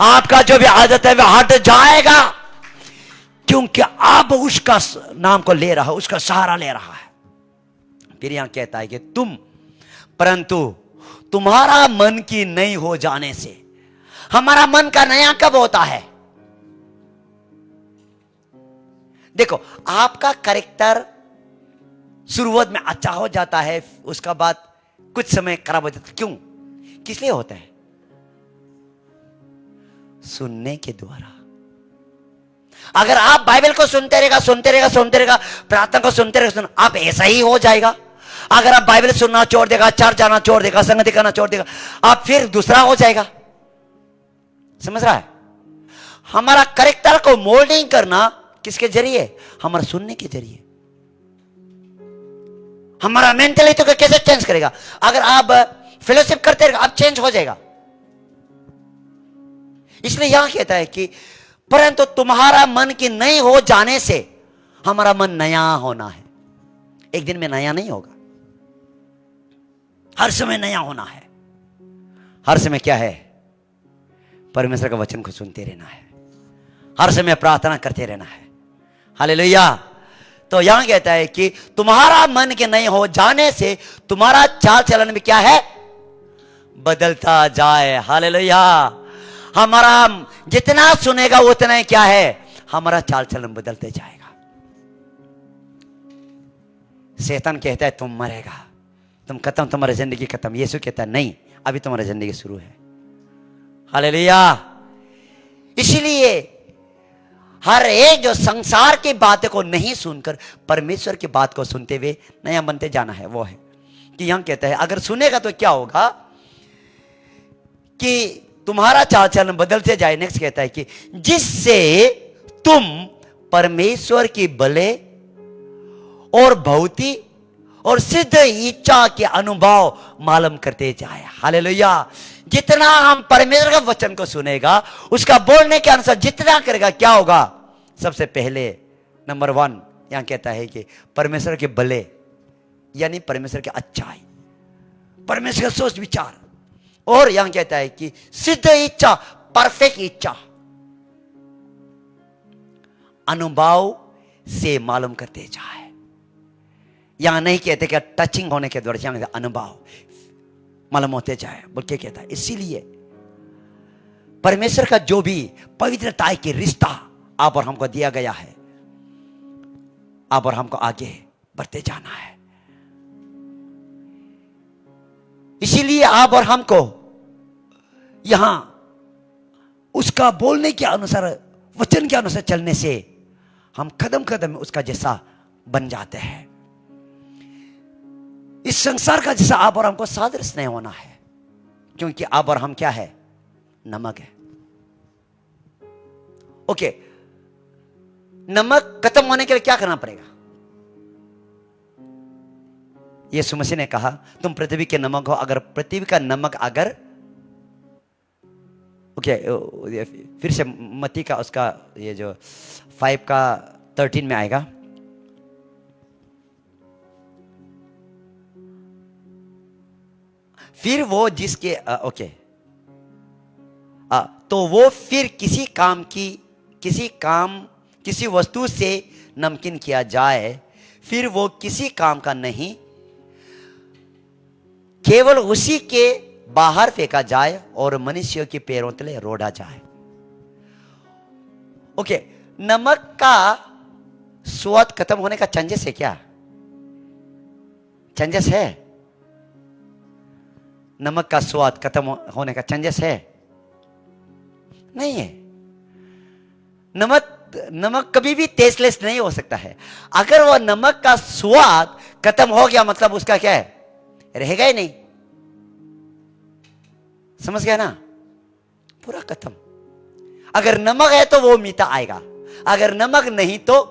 आपका जो भी आदत है वह हट जाएगा, क्योंकि आप उसका नाम को ले रहा हो, उसका सहारा ले रहा है। फिर यहां कहता है कि परंतु तुम्हारा मन की नहीं हो जाने से। हमारा मन का नया कब होता है? देखो, आपका कैरेक्टर शुरुआत में अच्छा हो जाता है, उसका बाद कुछ समय खराब हो जाता है। क्यों? किस लिए होता है? सुनने के द्वारा। अगर आप बाइबल को सुनते रहेगा, प्रार्थना को सुनते रहेगा, आप ऐसा ही हो जाएगा। अगर आप बाइबल सुनना छोड़ देगा, चर्च जाना छोड़ देगा, संगति करना छोड़ देगा, आप फिर दूसरा हो जाएगा। समझ रहा है? हमारा कैरेक्टर को मोल्डिंग करना किसके जरिए? हमारा सुनने के जरिए। हमारा मेंटलिटी को कैसे चेंज करेगा? अगर आप फेलोशिप करते रहेगा, आप चेंज हो जाएगा। इसलिए यहां कहता है कि परंतु तुम्हारा मन की नहीं हो जाने से। हमारा मन नया होना है, एक दिन में नया नहीं होगा। हर समय नया होना है। हर समय क्या है? परमेश्वर का वचन को सुनते रहना है, हर समय प्रार्थना करते रहना है। हालेलुया। तो यहां कहता है कि तुम्हारा मन के नहीं हो जाने से तुम्हारा चाल चलन में क्या है? बदलता जाए। हालेलुया। हमारा जितना सुनेगा उतना ही क्या है? हमारा चाल चलन बदलते जाएगा। शैतान कहता है तुम मरेगा, तुम खत्म, तुम्हारी जिंदगी खत्म। यीशु कहता है नहीं, अभी तुम्हारी जिंदगी शुरू है। हालेलुया। इसीलिए हर एक जो संसार की बातों को नहीं सुनकर परमेश्वर की बात को सुनते हुए नया बनते जाना है, वो है कि यहां कहता है अगर सुनेगा तो क्या होगा कि तुम्हारा चाल चलन बदलते जाए। नेक्स्ट कहता है कि जिससे तुम परमेश्वर की भले और भौतिक और सिद्ध इच्छा के अनुभव मालूम करते जाए। हालेलुया। जितना हम परमेश्वर का वचन को सुनेगा, उसका बोलने के अनुसार जितना करेगा, क्या होगा? सबसे पहले नंबर 1 यहां कहता है कि परमेश्वर के भले, यानी परमेश्वर के अच्छाई, परमेश्वर का सोच विचार, और यहां कहता है कि सिद्ध इच्छा, परफेक्ट इच्छा, अनुभव से मालूम करते जाए। यहां नहीं कहते कि टचिंग होने के द्वारा, यहां अनुभव मालूम होते जाए बोल के कहता है। इसीलिए परमेश्वर का जो भी पवित्रता के रिश्ता आप और हमको दिया गया है, आप और हमको आगे बढ़ते जाना है। इसीलिए आप और हमको यहां उसका बोलने के अनुसार, वचन के अनुसार चलने से हम कदम कदम उसका जैसा बन जाते हैं। इस संसार का जैसा आप और हमको सादृश्य नहीं होना है, क्योंकि आप और हम क्या है? नमक है। ओके, नमक खत्म होने के लिए क्या करना पड़ेगा? यीशु मसीह ने कहा तुम पृथ्वी के नमक हो। अगर पृथ्वी का नमक अगर फिर से मत्ती का उसका ये जो 5 का 13 में आएगा। फिर वो जिसके तो वो फिर किसी वस्तु से नमकीन किया जाए, फिर वो किसी काम का नहीं, केवल उसी के बाहर फेंका जाए और मनुष्यों के पैरों तले रोड़ा जाए। ओके, नमक का स्वाद खत्म होने का चांसेस है क्या? चांसेस है? नमक का स्वाद खत्म होने का चांसेस है? नहीं है। नमक कभी भी टेस्टलेस नहीं हो सकता है। अगर वह नमक का स्वाद खत्म हो गया, मतलब उसका क्या है? रहेगा ही नहीं। समझ गया ना? पूरा खत्म। अगर नमक है तो वो मीठा आएगा, अगर नमक नहीं तो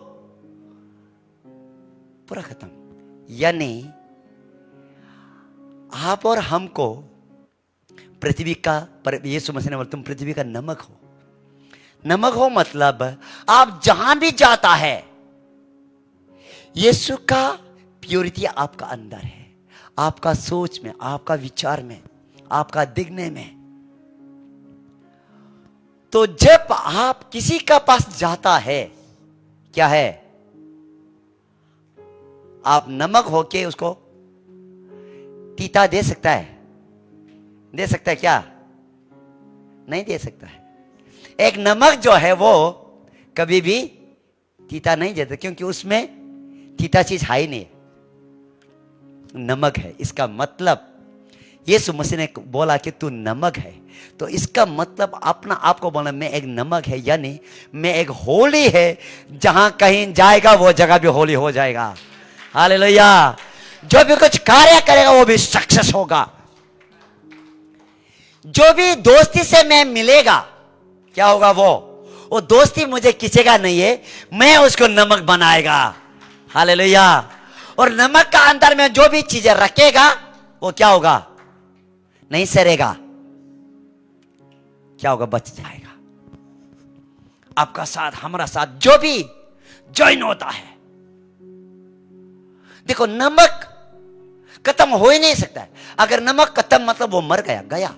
पूरा खत्म। यानी आप और हमको पृथ्वी का, पर यीशु मसीह ने बोला तुम पृथ्वी का नमक हो। नमक हो मतलब आप जहां भी जाता है, यीशु का प्योरिटी आपका अंदर है, आपका सोच में, आपका विचार में, आपका दिखने में। तो जब आप किसी का पास जाता है, क्या है? आप नमक होके उसको तीता दे सकता है? दे सकता है क्या? नहीं दे सकता है। एक नमक जो है वो कभी भी तीता नहीं देता, क्योंकि उसमें तीता चीज है ही नहीं, नमक है। इसका मतलब यीशु मसीह ने बोला कि तू नमक है, तो इसका मतलब अपना आपको बोलना मैं एक नमक है, यानी मैं एक होली है। जहां कहीं जाएगा वो जगह भी होली हो जाएगा। हालेलुया। जो भी कुछ कार्य करेगा वो भी सक्सेस होगा। जो भी दोस्ती से मैं मिलेगा, क्या होगा? वो दोस्ती मुझे खींचेगा नहीं है, मैं उसको नमक बनाएगा। हालेलुया। और नमक का अंदर में जो भी चीजें रखेगा वो क्या होगा? नहीं सरेगा। क्या होगा? बच जाएगा। आपका साथ, हमारा साथ जो भी ज्वाइन होता है, देखो नमक खत्म हो ही नहीं सकता है। अगर नमक खत्म मतलब वो मर गया।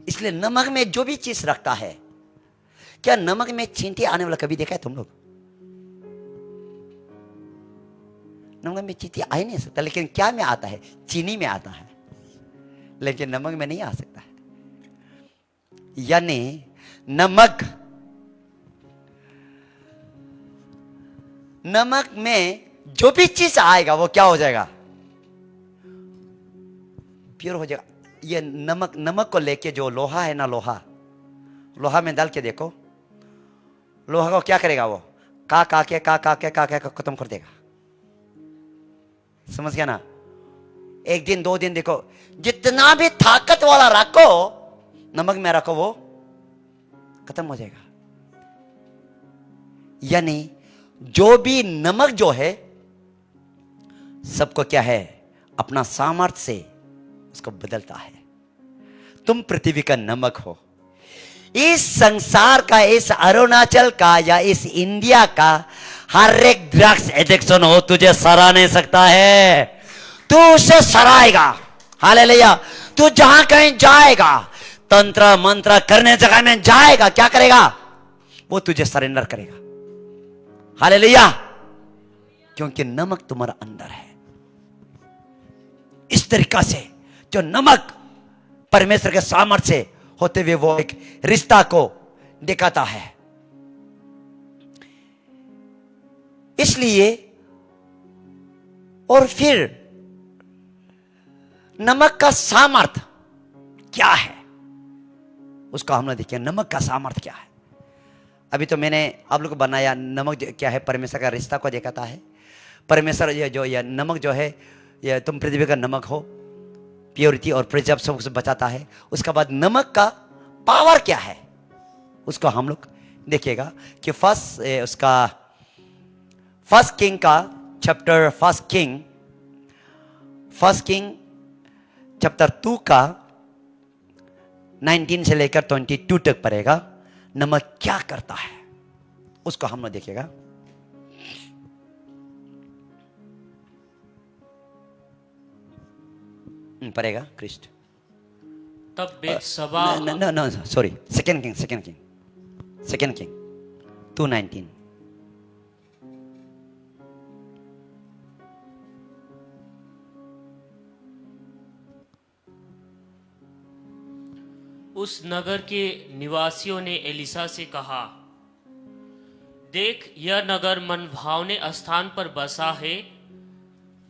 इसलिए नमक में जो भी चीज रखता है, क्या नमक में चींटी आने वाला कभी देखा है तुम लोग? नमक में चींटी आ ही नहीं सकता, लेकिन क्या में आता है? चीनी में आता है, लेकिन नमक में नहीं आ सकता है। यानी नमक में जो भी चीज आएगा वो क्या हो जाएगा? प्योर हो जाएगा। ये नमक को लेके जो लोहा है ना, लोहा में डाल के देखो, लोहा को क्या करेगा? वो का के खत्म कर देगा। समझ गया ना? एक दिन 2 दिन देखो, जितना भी ताकत वाला रखो, नमक में रखो, वो खत्म हो जाएगा। यानी जो भी नमक जो है सबको क्या है, अपना सामर्थ्य से उसको बदलता है। तुम पृथ्वी का नमक हो। इस संसार का, इस अरुणाचल का या इस इंडिया का हर एक ड्रग्स एडिक्शन हो, तुझे सरा नहीं सकता है। तू उसे सराएगा। हालेलुया। तू जहां कहीं जाएगा, तंत्र मंत्र करने जगह में जाएगा, क्या करेगा? वो तुझे सरेंडर करेगा। हालेलुया। क्योंकि नमक तुम्हारा अंदर है। इस तरीका से जो नमक परमेश्वर के सामर्थ्य से होते हुए वो एक रिश्ता को दिखाता है। इसलिए और फिर नमक का सामर्थ्य क्या है उसको हमने देखा। नमक का सामर्थ्य क्या है? अभी तो मैंने आप लोग को बनाया नमक क्या है, परमेश्वर का रिश्ता को दिखाता है। परमेश्वर ये नमक जो है, ये तुम पृथ्वी का नमक हो, प्योरिटी और प्रिजर्व सब कुछ बचाता है। उसके बाद नमक का पावर क्या है उसको हम लोग देखिएगा कि फर्स्ट किंग का चैप्टर, फर्स्ट किंग चैप्टर 2 का 19 से लेकर 22 तक पढ़ेगा। नमक क्या करता है उसको हम लोग देखिएगा। पढ़ेगा क्रिस्ट। तब बेतशबा no, sorry, second king 2:19। उस नगर के निवासियों ने एलिसा से कहा, देख, यह नगर मनभावने स्थान पर बसा है,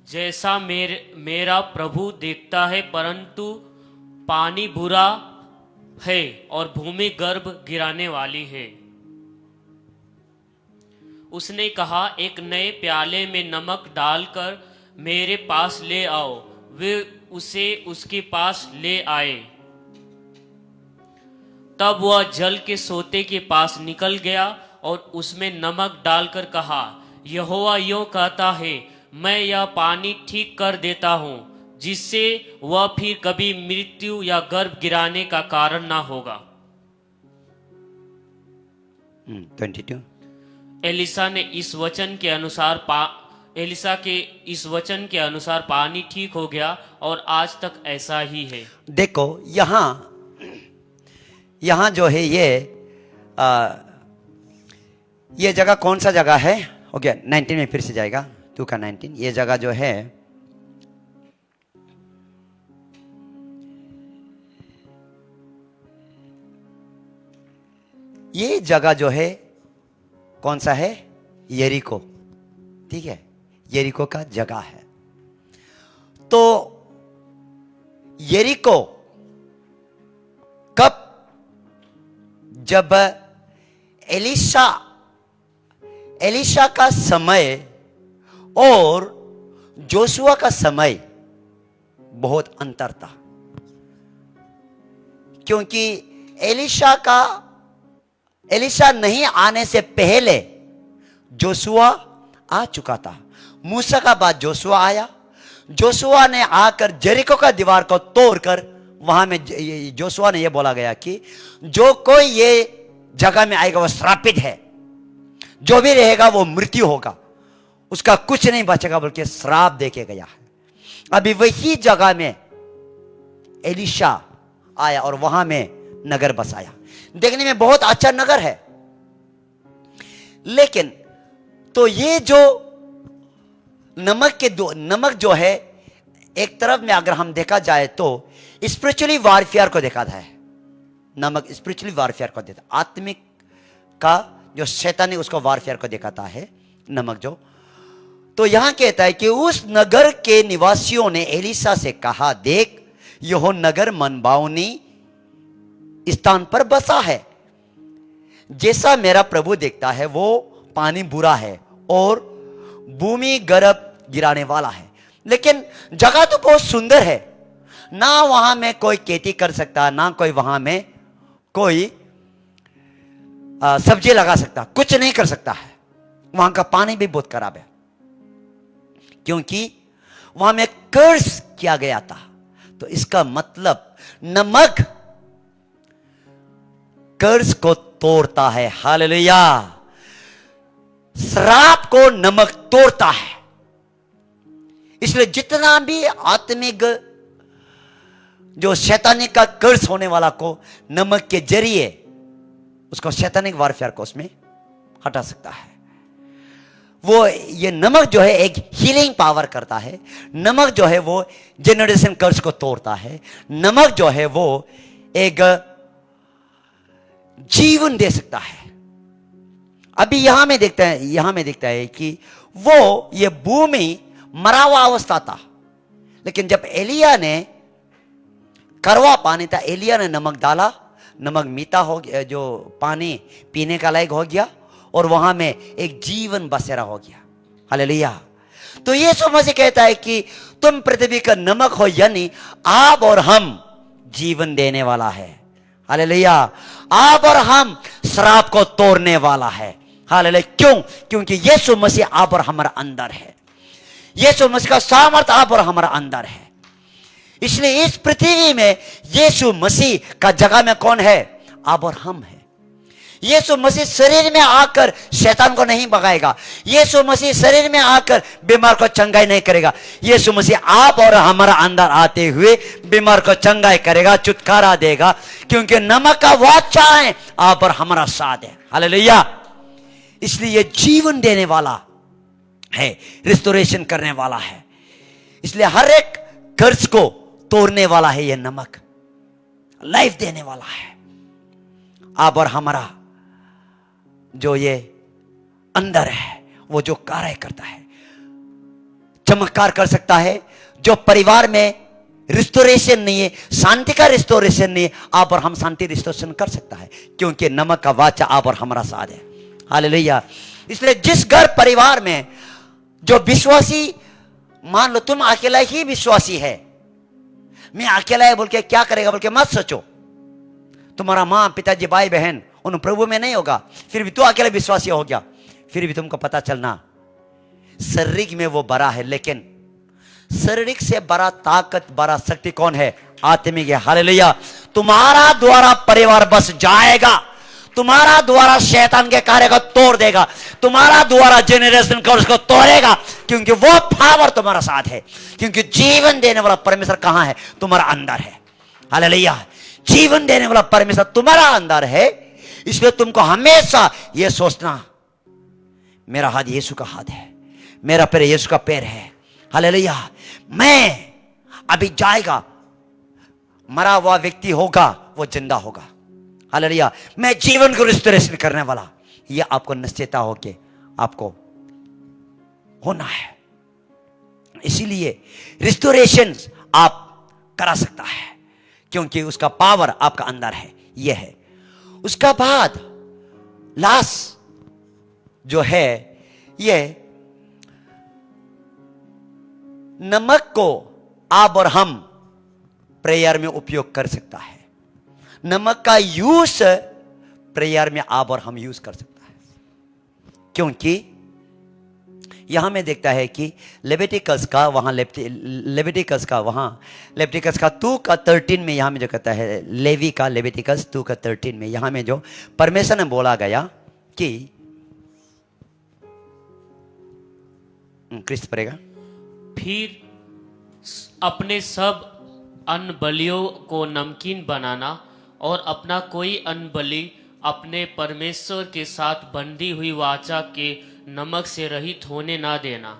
जैसा मेरा प्रभु देखता है, परंतु पानी बुरा है और भूमि गर्भ गिराने वाली है। उसने कहा, एक नए प्याले में नमक डालकर मेरे पास ले आओ। वे उसे उसके पास ले आए। तब वह जल के सोते के पास निकल गया और उसमें नमक डालकर कहा, यहोवा यूं कहता है, मैं यह पानी ठीक कर देता हूं, जिससे वह फिर कभी मृत्यु या गर्भ गिराने का कारण ना होगा। 22। एलिसा के इस वचन के अनुसार पानी ठीक हो गया और आज तक ऐसा ही है। देखो यहां जो है ये जगह कौन सा जगह है? हो गया 19 में फिर से जाएगा 2 का 19। ये जगह जो है ये जगह जो है कौन सा है? यरीको। ठीक है, यरीको का जगह है। तो यरीको कब? जब एलिशा का समय और जोशुआ का समय बहुत अंतर था, क्योंकि एलिशा नहीं आने से पहले जोशुआ आ चुका था। मूसा का बाद जोशुआ आया। जोशुआ ने आकर जेरिको का दीवार को तोड़कर वहां में जोशुआ ने यह बोला गया कि जो कोई ये जगह में आएगा वो श्रापित है, जो भी रहेगा वो मृत्यु होगा, उसका कुछ नहीं बचेगा, बल्कि श्राप देके गया है। अभी वही जगह में एलिशा आया और वहां में नगर बसाया। देखने में बहुत अच्छा नगर है, लेकिन तो ये जो नमक जो है, एक तरफ में अगर हम देखा जाए तो स्पिरिचुअली वारफेयर को दिखाता है। नमक स्पिरिचुअली वारफेयर को देता, आत्मिक का जो शैतान है उसको वारफेयर को दिखाता है नमक जो। तो यहां कहता है कि उस नगर के निवासियों ने एलिसा से कहा, देख, यह नगर मनभावनी स्थान पर बसा है, जैसा मेरा प्रभु देखता है, वो पानी बुरा है और भूमि गर्भ गिराने वाला है। लेकिन जगह तो बहुत सुंदर है, ना वहां में कोई खेती कर सकता, ना कोई वहां में कोई सब्जी लगा सकता, कुछ नहीं कर सकता है वहां का पानी भी बहुत खराब है, क्योंकि वहां में कर्स किया गया था। तो इसका मतलब नमक कर्स को तोड़ता है। हालेलुया। श्राप को नमक तोड़ता है। इसलिए जितना भी आत्मिक जो शैतानिक का कर्स होने वाला को नमक के जरिए उसको शैतानिक वारफेयर को उसमें हटा सकता है। वो ये नमक जो है एक हीलिंग पावर करता है। नमक जो है वो जनरेशन कर्स को तोड़ता है। नमक जो है वो एक जीवन दे सकता है। अभी यहां में देखता है कि वो ये भूमि मरा हुआ अवस्था था, लेकिन जब एलिया ने कड़वा पानी था, एलिया ने नमक डाला, नमक मीठा हो गया, जो पानी पीने का लायक हो गया, और वहां में एक जीवन बसेरा हो गया। हालेलुया। तो यीशु मसीह कहता है कि तुम पृथ्वी का नमक हो, यानी आप और हम जीवन देने वाला है। हालेलुया। आप और हम श्राप को तोड़ने वाला है। हालेलुया। क्यों? क्योंकि यीशु मसीह आप और हमारा अंदर है। यीशु मसीह का सामर्थ आप और हमारा अंदर है। इसलिए इस पृथ्वी में यीशु मसीह का जगह में कौन है? आप और हम है। यीशु मसीह शरीर में आकर शैतान को नहीं भगाएगा। यीशु मसीह शरीर में आकर बीमार को चंगाई नहीं करेगा। यीशु मसीह आप और हमारा अंदर आते हुए बीमार को चंगाई करेगा, छुटकारा देगा, क्योंकि नमक का वाचा है, आप और हमारा साथ है। हालेलुया। इसलिए ये जीवन देने वाला है, रिस्टोरेशन करने वाला है। इसलिए हर एक कर्ज को तोड़ने वाला है ये नमक, लाइफ देने वाला है। आप और हमारा जो ये अंदर है वो जो कार्य करता है, चमत्कार कर सकता है। जो परिवार में रिस्टोरेशन नहीं है, शांति का रिस्टोरेशन नहीं है, आप और हम शांति रिस्टोरेशन कर सकता है, क्योंकि नमक का वाचा आप और हमारा साथ है। हालेलुया। इसलिए जिस घर परिवार में जो विश्वासी, मान लो तुम अकेला ही विश्वासी है, मैं अकेला है बोल के क्या करेगा बोल के मत सोचो। तुम्हारा माँ पिताजी भाई बहन उन प्रभु में नहीं होगा, फिर भी तू अकेला विश्वासी हो गया, फिर भी तुमको पता चलना शारीरिक में वो बड़ा है, लेकिन शारीरिक से बड़ा ताकत, बड़ा शक्ति कौन है? आत्मिक है। हालेलुया। तुम्हारा द्वारा परिवार बस जाएगा, तुम्हारा द्वारा शैतान के कार्य को तोड़ देगा, तुम्हारा द्वारा जेनरेशन का उसको तोड़ेगा, क्योंकि वो पावर तुम्हारा साथ है। क्योंकि जीवन देने वाला परमेश्वर कहां है? तुम्हारा अंदर है। हालेलुया। जीवन देने वाला परमेश्वर तुम्हारा अंदर है। इसलिए तुमको हमेशा यह सोचना, मेरा हाथ यीशु का हाथ है, मेरा पैर यीशु का पैर है। हालेलुया। मैं अभी जाएगा, मरा हुआ व्यक्ति होगा वो जिंदा होगा। हालेलुया। मैं जीवन को रिस्टोरेशन करने वाला, यह आपको निश्चयता हो के आपको होना है। इसीलिए रिस्टोरेशन आप करा सकता है, क्योंकि उसका पावर आपका अंदर है। यह है। उसका बाद लास्ट जो है, यह नमक को आप और हम प्रेयर में उपयोग कर सकता है। नमक का यूज प्रेयर में आप और हम यूज कर सकता है, क्योंकि यहां में देखता है कि लेविटिकस का वहां लेविटिकस का 2:13 में यहां में जो कहता है, लेवी का लेविटिकस 2:13 में यहां में जो परमेश्वर ने बोला गया कि क्रिस्त पड़ेगा, फिर अपने सब अन्न बलियों को नमकीन बनाना और अपना कोई अन्न बलि अपने परमेश्वर के साथ बंधी हुई वाचा के नमक से रहित होने ना देना,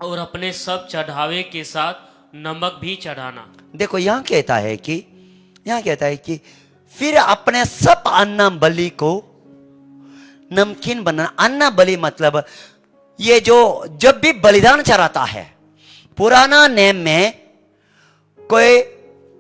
और अपने सब चढ़ावे के साथ नमक भी चढ़ाना। देखो यहां कहता है कि फिर अपने सब अन्न बलि को नमकीन बनाना। अन्न बलि मतलब ये जो जब भी बलिदान चढ़ाता है, पुराना नेम में कोई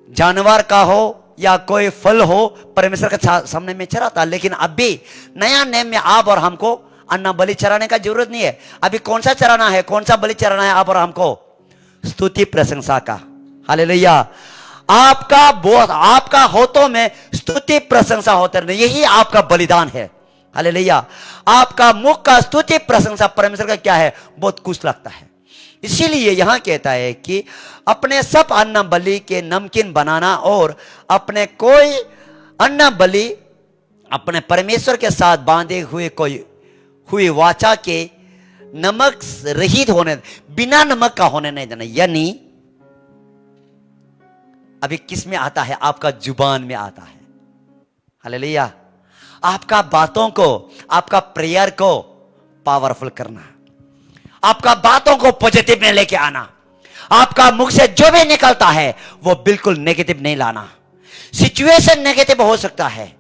जानवर का हो या कोई फल हो परमेश्वर के सामने में चढ़ाता, लेकिन अभी नया नेम में आप और हमको अन्न बलि चढ़ाने का जरूरत नहीं है। अभी कौन सा चढ़ाना है, कौन सा बलि चढ़ाना है आप और हमको? स्तुति प्रशंसा का। हालेलुया। आपका होठों में स्तुति प्रशंसा होते रहना, यही आपका बलिदान है। हालेलुया। आपका मुख का स्तुति प्रशंसा परमेश्वर का क्या है, बहुत खुश लगता है। इसीलिए यहां कहता है कि अपने सब अन्न बलि के नमकीन बनाना और अपने कोई अन्न बलि अपने परमेश्वर के साथ बांधे हुए कोई हुई वाचा के नमक रहित होने, बिना नमक का होने नहीं देना। यानी अभी किस में आता है, आपका जुबान में आता है। हालेलुया। आपका बातों को, आपका प्रेयर को पावरफुल करना, आपका बातों को पॉजिटिव में लेके आना। आपका मुख से जो भी निकलता है वो बिल्कुल नेगेटिव नहीं लाना। सिचुएशन नेगेटिव हो सकता है,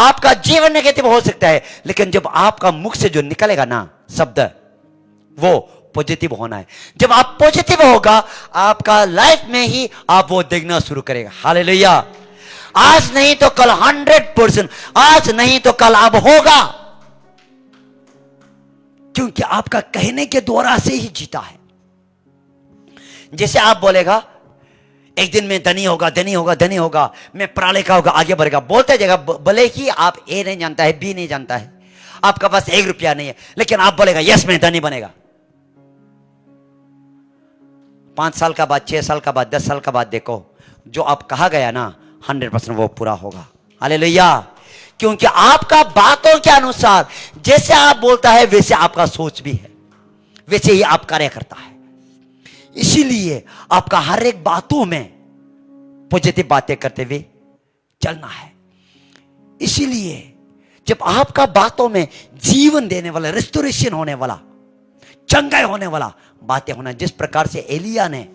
आपका जीवन नेगेटिव हो सकता है, लेकिन जब आपका मुख से जो निकलेगा ना शब्द, वो पॉजिटिव होना है। जब आप पॉजिटिव होगा, आपका लाइफ में ही आप वो देखना शुरू करेगा। हालेलुया। आज नहीं तो कल 100%, आज नहीं तो कल अब होगा, क्योंकि आपका कहने के द्वारा से ही जीता है। जैसे आप बोलेगा एक दिन में धनी होगा, धनी होगा, धनी होगा, मैं पढ़ा लिखा होगा, आगे बढ़ेगा, बोलते जाएगा। भले ही आप ए नहीं जानता है, बी नहीं जानता है, आपका पास 1 रुपया नहीं है, लेकिन आप बोलेगा यस मैं धनी बनेगा। 5 साल का बाद, 6 साल का बाद, 10 साल का बाद देखो, जो आप कहा गया ना 100% वो पूरा होगा। हालेलुया। क्योंकि आपका बातों के अनुसार जैसे आप बोलता है वैसे आपका सोच भी है, वैसे ही आप कार्य करता है। इसीलिए आपका हर एक बातों में पॉजिटिव बातें करते हुए चलना है। इसीलिए जब आपका बातों में जीवन देने वाला, रेस्टोरेशन होने वाला, चंगाई होने वाला बातें होना, जिस प्रकार से एलिया ने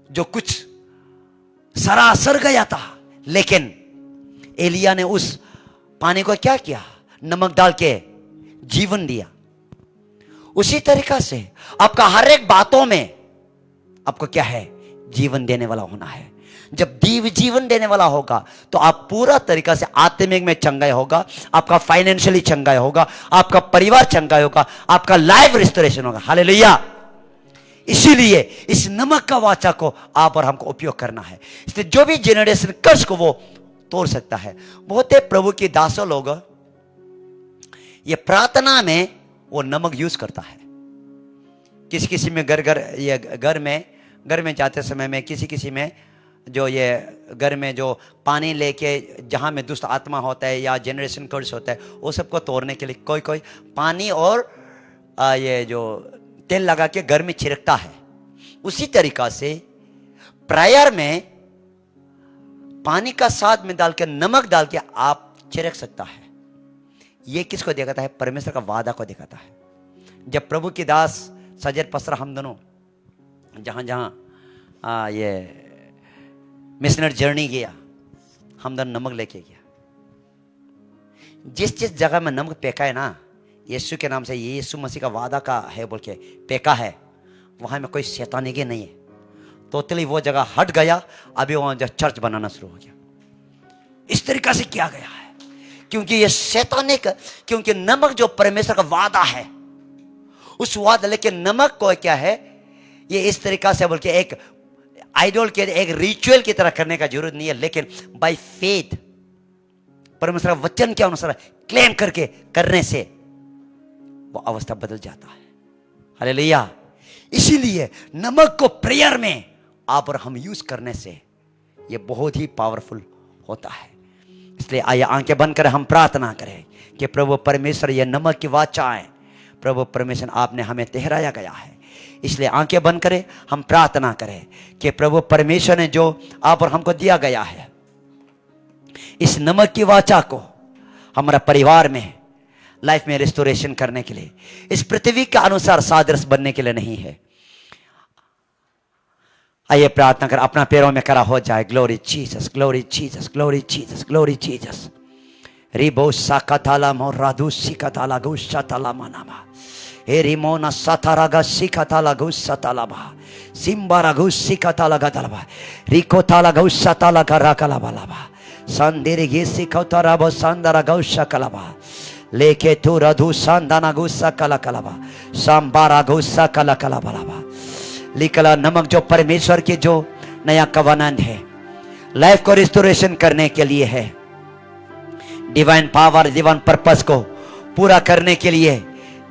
जो कुछ सरासर गया था, लेकिन एलिया ने उस पानी को क्या किया, नमक डाल के जीवन दिया। उसी तरीका से आपका हर एक बातों में आपको क्या है, जीवन देने वाला होना है। जब जीवन देने वाला होगा तो आप पूरा तरीका से आत्मिक में चंगाई होगा, आपका फाइनेंशियली चंगाई होगा, आपका परिवार चंगाई होगा, आपका लाइफ रिस्टोरेशन होगा। हालेलुया। इसीलिए इस नमक का वाचा को आप और हमको उपयोग करना है। इसलिए जो भी जेनरेशन कर्ज को वो तोड़ सकता है। बहुत प्रभु के दासों लोग ये प्रार्थना में वो नमक यूज करता है। किसी किसी में घर में जाते समय में, किसी में जो ये घर में जो पानी लेके जहां में दुष्ट आत्मा होता है या जनरेशन कर्स होता है, वो सबको तोड़ने के लिए कोई पानी और ये जो तेल लगा के घर में छिड़कता है। उसी तरीका से प्रायर में पानी का साथ में डाल के, नमक डाल के आप छिड़क सकता है। ये किसको दिखाता है, परमेश्वर का वादा को दिखाता है। जब प्रभु की दास सजर पसरा हम दोनों जहां ये मिशनरी जर्नी गया, हम दोनों नमक लेके गया। जिस जगह में नमक फेंका है ना, यीशु के नाम से, ये यीशु मसीह का वादा का है बोल के फेंका है, वहां में कोई शैतानी के नहीं है। टोटली वो जगह हट गया। अभी वहां चर्च बनाना शुरू हो गया। इस तरीका से किया गया है, क्योंकि ये शैतानिक, क्योंकि नमक जो परमेश्वर का वादा है, उस वादा, लेकिन नमक को क्या है, ये इस तरीका से बोल के एक आइडल के, एक रिचुअल की तरह करने का जरूरत नहीं है, लेकिन बाय फेथ परमेश्वर का वचन के अनुसार क्लेम करके करने से वो अवस्था बदल जाता है। हालेलुया। इसीलिए नमक को प्रेयर में आप और हम यूज करने से ये बहुत ही पावरफुल होता है। इसलिए आइए आंखें बंद कर हम प्रार्थना करें कि प्रभु परमेश्वर, ये नमक की वाचाएं प्रभु परमेश्वर आपने हमें ठहराया गया है। इसलिए आंखें बंद करें, हम प्रार्थना करें कि प्रभु परमेश्वर ने जो आप और हमको दिया गया है, इस नमक की वाचा को हमारा परिवार में, लाइफ में रिस्टोरेशन करने के लिए, इस पृथ्वी के अनुसार सादृश बनने के लिए नहीं है। आइए प्रार्थना कर, अपना पैरों में खड़ा हो जाए। Glory Jesus, glory Jesus, glory Jesus, glory Jesus. रिबो साकाताला मोरादु सिकाताला गुसाताला मनामा एरिमोना सातारागा सिकाताला गुसातालाबा सिम्बारा गुसिकाताला गदलबा रिकोताला गुसाताला कराकलाबालाबा संदेरे गिसिकोतारा बसंदरा गौशकलाबा लेके तू रधु संदाना गुस्सा कला कलाबा सांबारा गुस्सा कला कलाबालाबा लिखला। नमक जो परमेश्वर की जो नया कवानन है, लाइफ को रिस्टोरेशन करने के लिए है, डिवाइन पावर, डिवाइन पर्पस को पूरा करने के लिए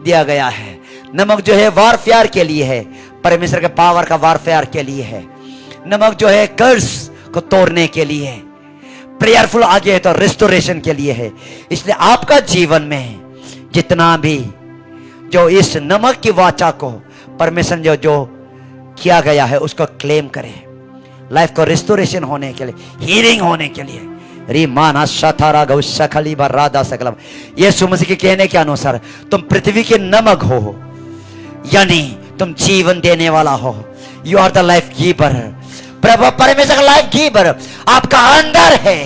दिया गया है। नमक जो है वारफेयर के लिए है, परमेश्वर के पावर का वारफेयर के लिए है। नमक जो है कर्स को तोड़ने के लिए है। प्रेयरफुल आगे है तो रिस्टोरेशन के लिए है। इसलिए आपका जीवन में जितना भी जो इस नमक की वाचा को परमेश्वर जो किया गया है उसको क्लेम करें, लाइफ को रिस्टोरेशन होने के लिए, हीलिंग होने के लिए। रीमाना शतारा गौशखली बरादा सकलम। यीशु मसीह के कहने के अनुसार तुम पृथ्वी के नमक हो, यानी तुम जीवन देने वाला हो। You are the life giver. प्रभु परमेश्वर का लाइफ गिवर आपका अंदर है।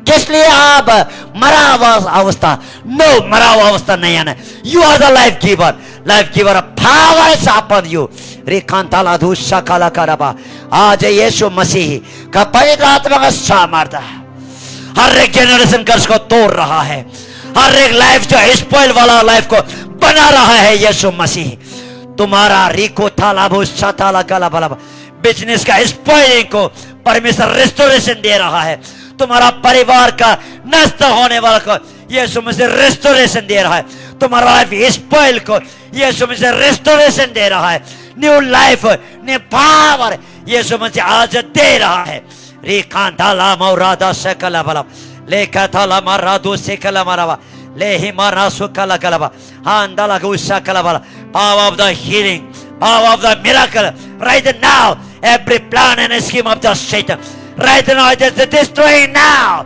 किस लिए आप मरा हुआ अवस्था, नो मरा हुआ अवस्था नहीं आना। You are the life giver. Life giver power is upon you. रेखांताला धूषा काला करबा। आज यीशु मसीह का पवित्र आत्मा का सामर्थ्य हर एक जनरेशन कर्स को तोड़ रहा है। हर एक लाइफ जो स्पॉइल वाला लाइफ को बना रहा है यीशु मसीह। तुम्हारा रिको थाला भूषा थाला काला बला बिजनेस का स्पॉइलिंग को परमेश्वर रिस्टोरेशन दे रहा है। तुम्हारा परिवार का नष्ट होने वाला को यीशु मसीह रिस्टोरेशन दे रहा है। तुम्हारा लाइफ स्पॉइल को यीशु मसीह रिस्टोरेशन दे रहा है। न्यू लाइफ, न्यू पावर यीशु मसीह आज दे रहा है। रिकांताला मौरादा सकला बला लेकाताला मारादो सकला मारावा लेहि मारा सुकला कलबा हांदाला गुस्सा कलबा। Power of the healing, power of the miracle right now. Every plan and scheme of the Satan right now it is destroyed now.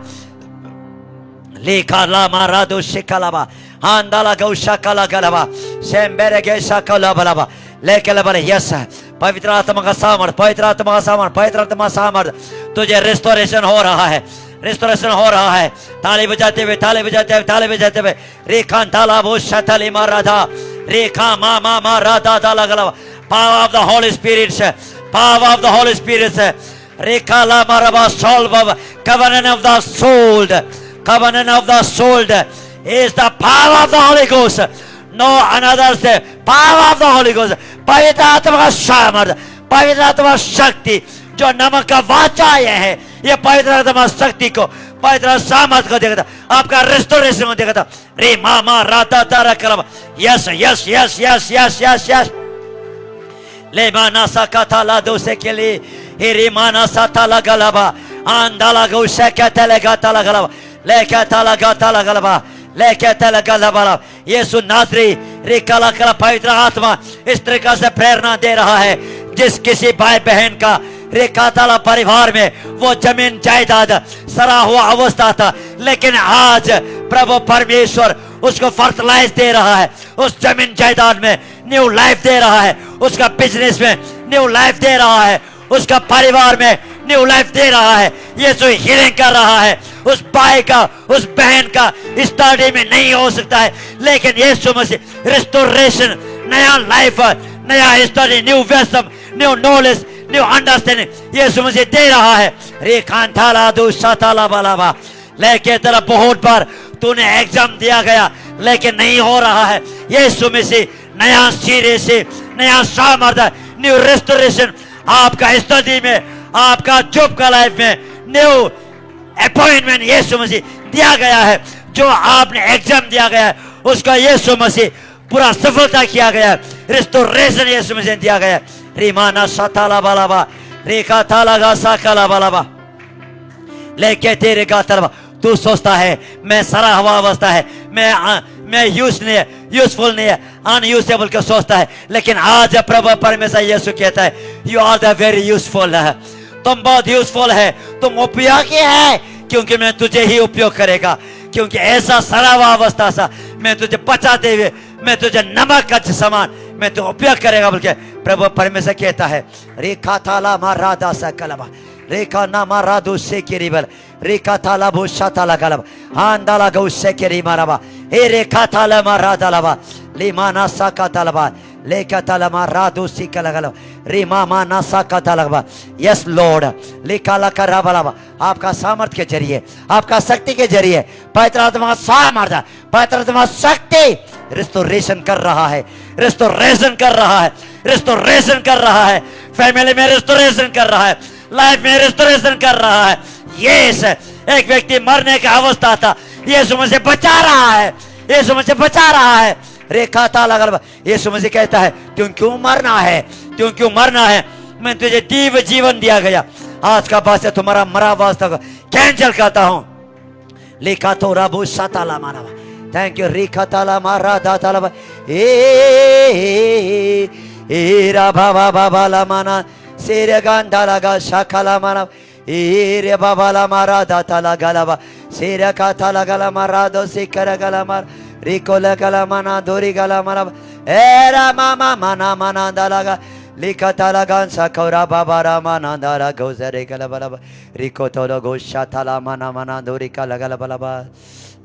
Lekala marado shikalaba handala gausha kala galaba sembere gesha kala balaba lekala bale. Yes, पवित्र आत्मा का सामर्थ, पवित्र आत्मा का सामर्थ, पवित्र आत्मा का सामर्थ तुझे रिस्टोरेशन हो रहा है, रिस्टोरेशन हो रहा है। ताली बजाते हुए, ताली बजाते हुए, ताली बजाते हुए। रेखान ताला भो शतली माराधा रेखा मा मा मा राधा ताला गला। Power of the Holy Spirit से, power of the Holy Spirit से। रेखा ला मारबा सोल बाबा covenant of the soul, covenant of the soul is the power of the Holy Ghost. No another say power of the Holy Ghost. पवित्र आत्मा का सामर्थ, पवित्र आत्मा शक्ति जो नमक का वाचा है, ये पवित्र आत्मा शक्ति को, पवित्र सामर्थ को देखता, आपका रिस्टोरेशन को देखता। रे मामा राता तारा कलम। Yes yes yes yes yes yes yes. ले माना सा कथा ला दोसे के लिए रे माना सा ताला गलबा आंदाला गौशे के तले गाता ला गलबा लेके ताला गाता ला गलबा लेके तले गलबा। यीशु नासरी रे कला कला पवित्र आत्मा इस तरीके से प्रेरणा दे रहा है। जिस किसी भाई बहन का रेखाताला परिवार में वो जमीन जायदाद सरा हुआ अवस्था था, लेकिन आज प्रभु परमेश्वर उसको फर्टिलाइज दे रहा है। उस जमीन जायदाद में न्यू लाइफ दे रहा है, उसका बिजनेस में न्यू लाइफ दे रहा है, उसका परिवार में न्यू लाइफ दे रहा है। यीशु हीलिंग कर रहा है। उस भाई का, उस बहन का स्टडी में नहीं हो सकता है, लेकिन यीशु मसीह रिस्टोरेशन, नया लाइफ, नया study, new wisdom, new knowledge, new understanding Yeshu Masih दे रहा है। रेखांताला दो शताला बालाबा लेके तेरा बहुत बार तूने एग्जाम दिया गया लेकिन नहीं हो रहा है। यीशु मसीह नया सिरे से, नया सामर्थ्य, न्यू रिस्टोरेशन आपका स्टडी में, आपका जॉब का लाइफ में न्यू अपॉइंटमेंट यीशु मसीह दिया गया है। जो आपने एग्जाम दिया गया है उसका यीशु मसीह पूरा सफलता किया गया है। रिस्टोरेशन यीशु मसीह दिया गया है। रीमाना सताला बालाबा रेखा ताला गा साकाला बालाबा लेके तेरे का तरफ। तू सोचता है मैं सरा हुआ अवस्था है, मैं यूजफुल नहीं है, अनयूजेबल को सोचता है, लेकिन आज प्रभु परमेश्वर यीशु कहता है you are the very useful है। तुम बहुत यूजफुल है, तुम उपयोगी है, क्योंकि मैं तुझे ही उपयोग करेगा। क्योंकि ऐसा सरा हुआ अवस्था सा मैं तुझे बचाते हुए, मैं तुझे नमक का समान मैं तो उपयोग करेगा, बल्कि प्रभु परमेश्वर कहता है। रेखा थाला मारादा सा कलबा रेखा ना मारादो से केरीबल रेखा थाला भूषा थाला कलब हांदाला गौसे केरी माराबा ए रेखा थाला मारादा लबा लीमाना सा का तलबा लेका थाला मारादो सी कलगलब रीमा माना सा का तलबा। यस लॉर्ड लिकाला कराबलाबा आपका सामर्थ्य के जरिए, आपका शक्ति के जरिए पवित्र आत्मा सामर्थ्य, पवित्र आत्मा शक्ति रिस्टोरेशन कर रहा है, रिस्टोरेशन कर रहा है, रिस्टोरेशन कर रहा है। फैमिली में रिस्टोरेशन कर रहा है, लाइफ में रिस्टोरेशन कर रहा है। यस, एक व्यक्ति मरने का अवस्था था, यीशु मुझे बचा रहा है, यीशु मुझे बचा रहा है। रेखा ताला गलबा, यीशु मुझे कहता है क्यों मरना है, क्यों मरना है, मैं तुझे दिव्य जीवन दिया गया। आज का बाद से तुम्हारा मरा वास्ता को कैंसिल करता हूं। लिखा तो रबू सताला मारा, थैंक यू। रेखा ताला मारा दाताला ए रा बाबा बाबा ला माना सेरे गांधा लगा शाखाला मारा ए रे बाबा ला मारा दाताला गलाबा सेरे का ताला गला मारा दो सिकर गला मार रिकोला गला माना दोरी गला मारा ए रा मामा माना माना दालागा लिखा ताला गान साखौरा बाबा रा माना दारा गोजरे गला बला रिको तोलो गोशा ताला माना माना दोरी का लगला बला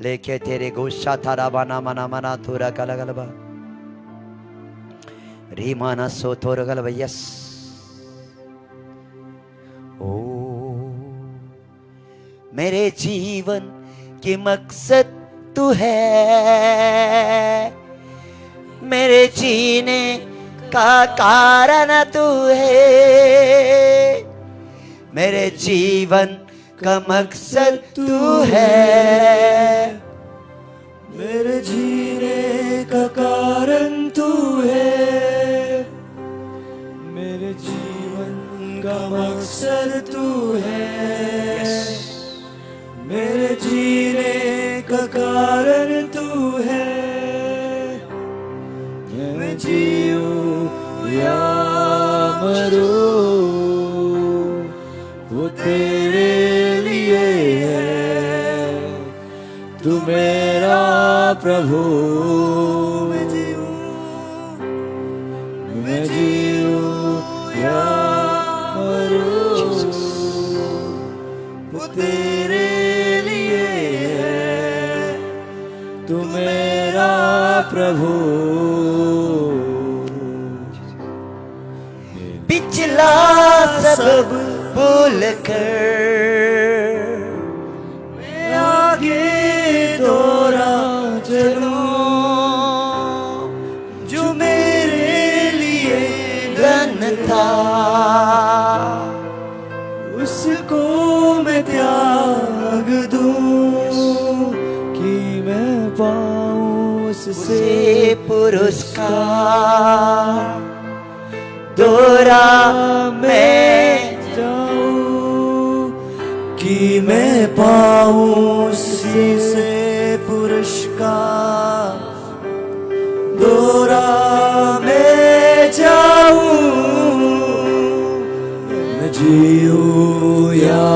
लेके तेरे गोशा तारा माना माना माना थोरा का लगला रीमाना सो थोरा गला यस। ओ मेरे जीवन की मकसद तू है, मेरे जीने का कारण तू है, मेरे जीवन का मकसद तू है, मेरे जीने का कारण तू है, मेरे जीवन का मकसद तू है, मेरे जीने का कारण तू है। मैं जीऊं या मरूं वो तेरे लिए है, तू मेरा प्रभु। मैं जीऊं या मरूं वो तेरे लिए है, तू मेरा प्रभु। पिछला सब भूल कर मैं आगे दौड़ा चलूं, जो मेरे लिए धन था उसको मैं त्याग दूं, कि मैं पाऊं उससे से पुरस्कार दोरा मैं जाऊं, कि मैं पाऊं उसी से पुरस्कार दोरा मैं जाऊं। मैं जीऊं या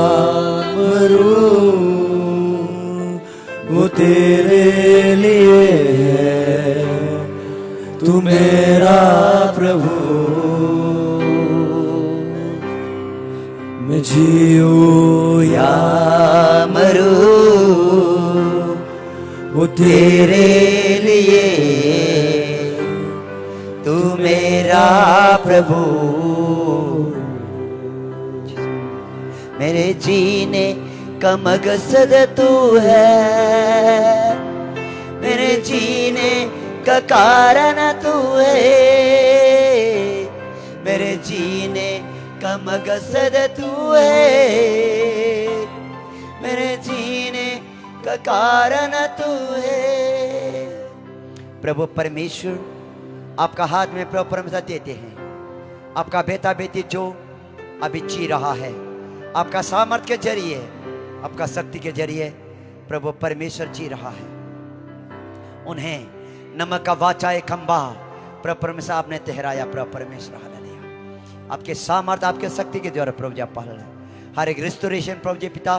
मरूं वो तेरे लिए है, तू मेरा प्रभु। मैं जीऊं या मरूं वो तेरे लिए, तू मेरा प्रभु। मेरे जीने का मकसद तू है, मेरे जीने का कारण तू है, मेरे जीने का मकसद तू है, मेरे जीने का कारण तू है। प्रभु परमेश्वर आपका हाथ में प्रभु परमेश्वर देते हैं। आपका बेटा बेटी जो अभी जी रहा है, आपका सामर्थ के जरिए, आपका शक्ति के जरिए प्रभु परमेश्वर जी रहा है। उन्हें नमक का वाचा एक खंबा प्रभु परमेश्वर आपने ठहराया। प्रभु परमेश्वर हालेलुया, आपके सामर्थ आपके शक्ति के द्वारा प्रभु जी पालन है। हर एक रिस्टोरेशन प्रभु जी पिता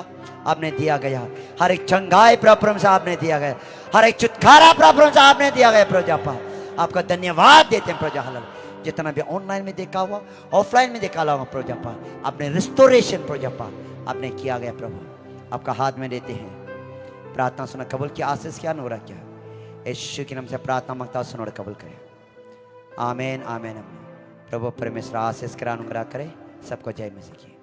आपने दिया गया, हर एक चंगाई प्रभु परमेश्वर आपने दिया गया, हर एक छुटकारा प्रभु परमेश्वर आपने दिया गया। प्रभु जी आपका धन्यवाद देते हैं। प्रभु जी हालेलुया, जितना भी ऑनलाइन में देखा हुआ, ऑफलाइन में देखा हुआ प्रभु जी आपने रिस्टोरेशन प्रभु जी आपने किया गया। प्रभु आपका हाथ में देते हैं। प्रार्थना सुना कबूल की, आशीष क्या नूरा क्या, यीशु के नाम से प्रार्थना मांगता हूं, सुनो और कबूल करें। आमीन आमीन आमीन। प्रभु परमेश्वर आशीष करा अनुग्रह करे, सबको जय मसीह की।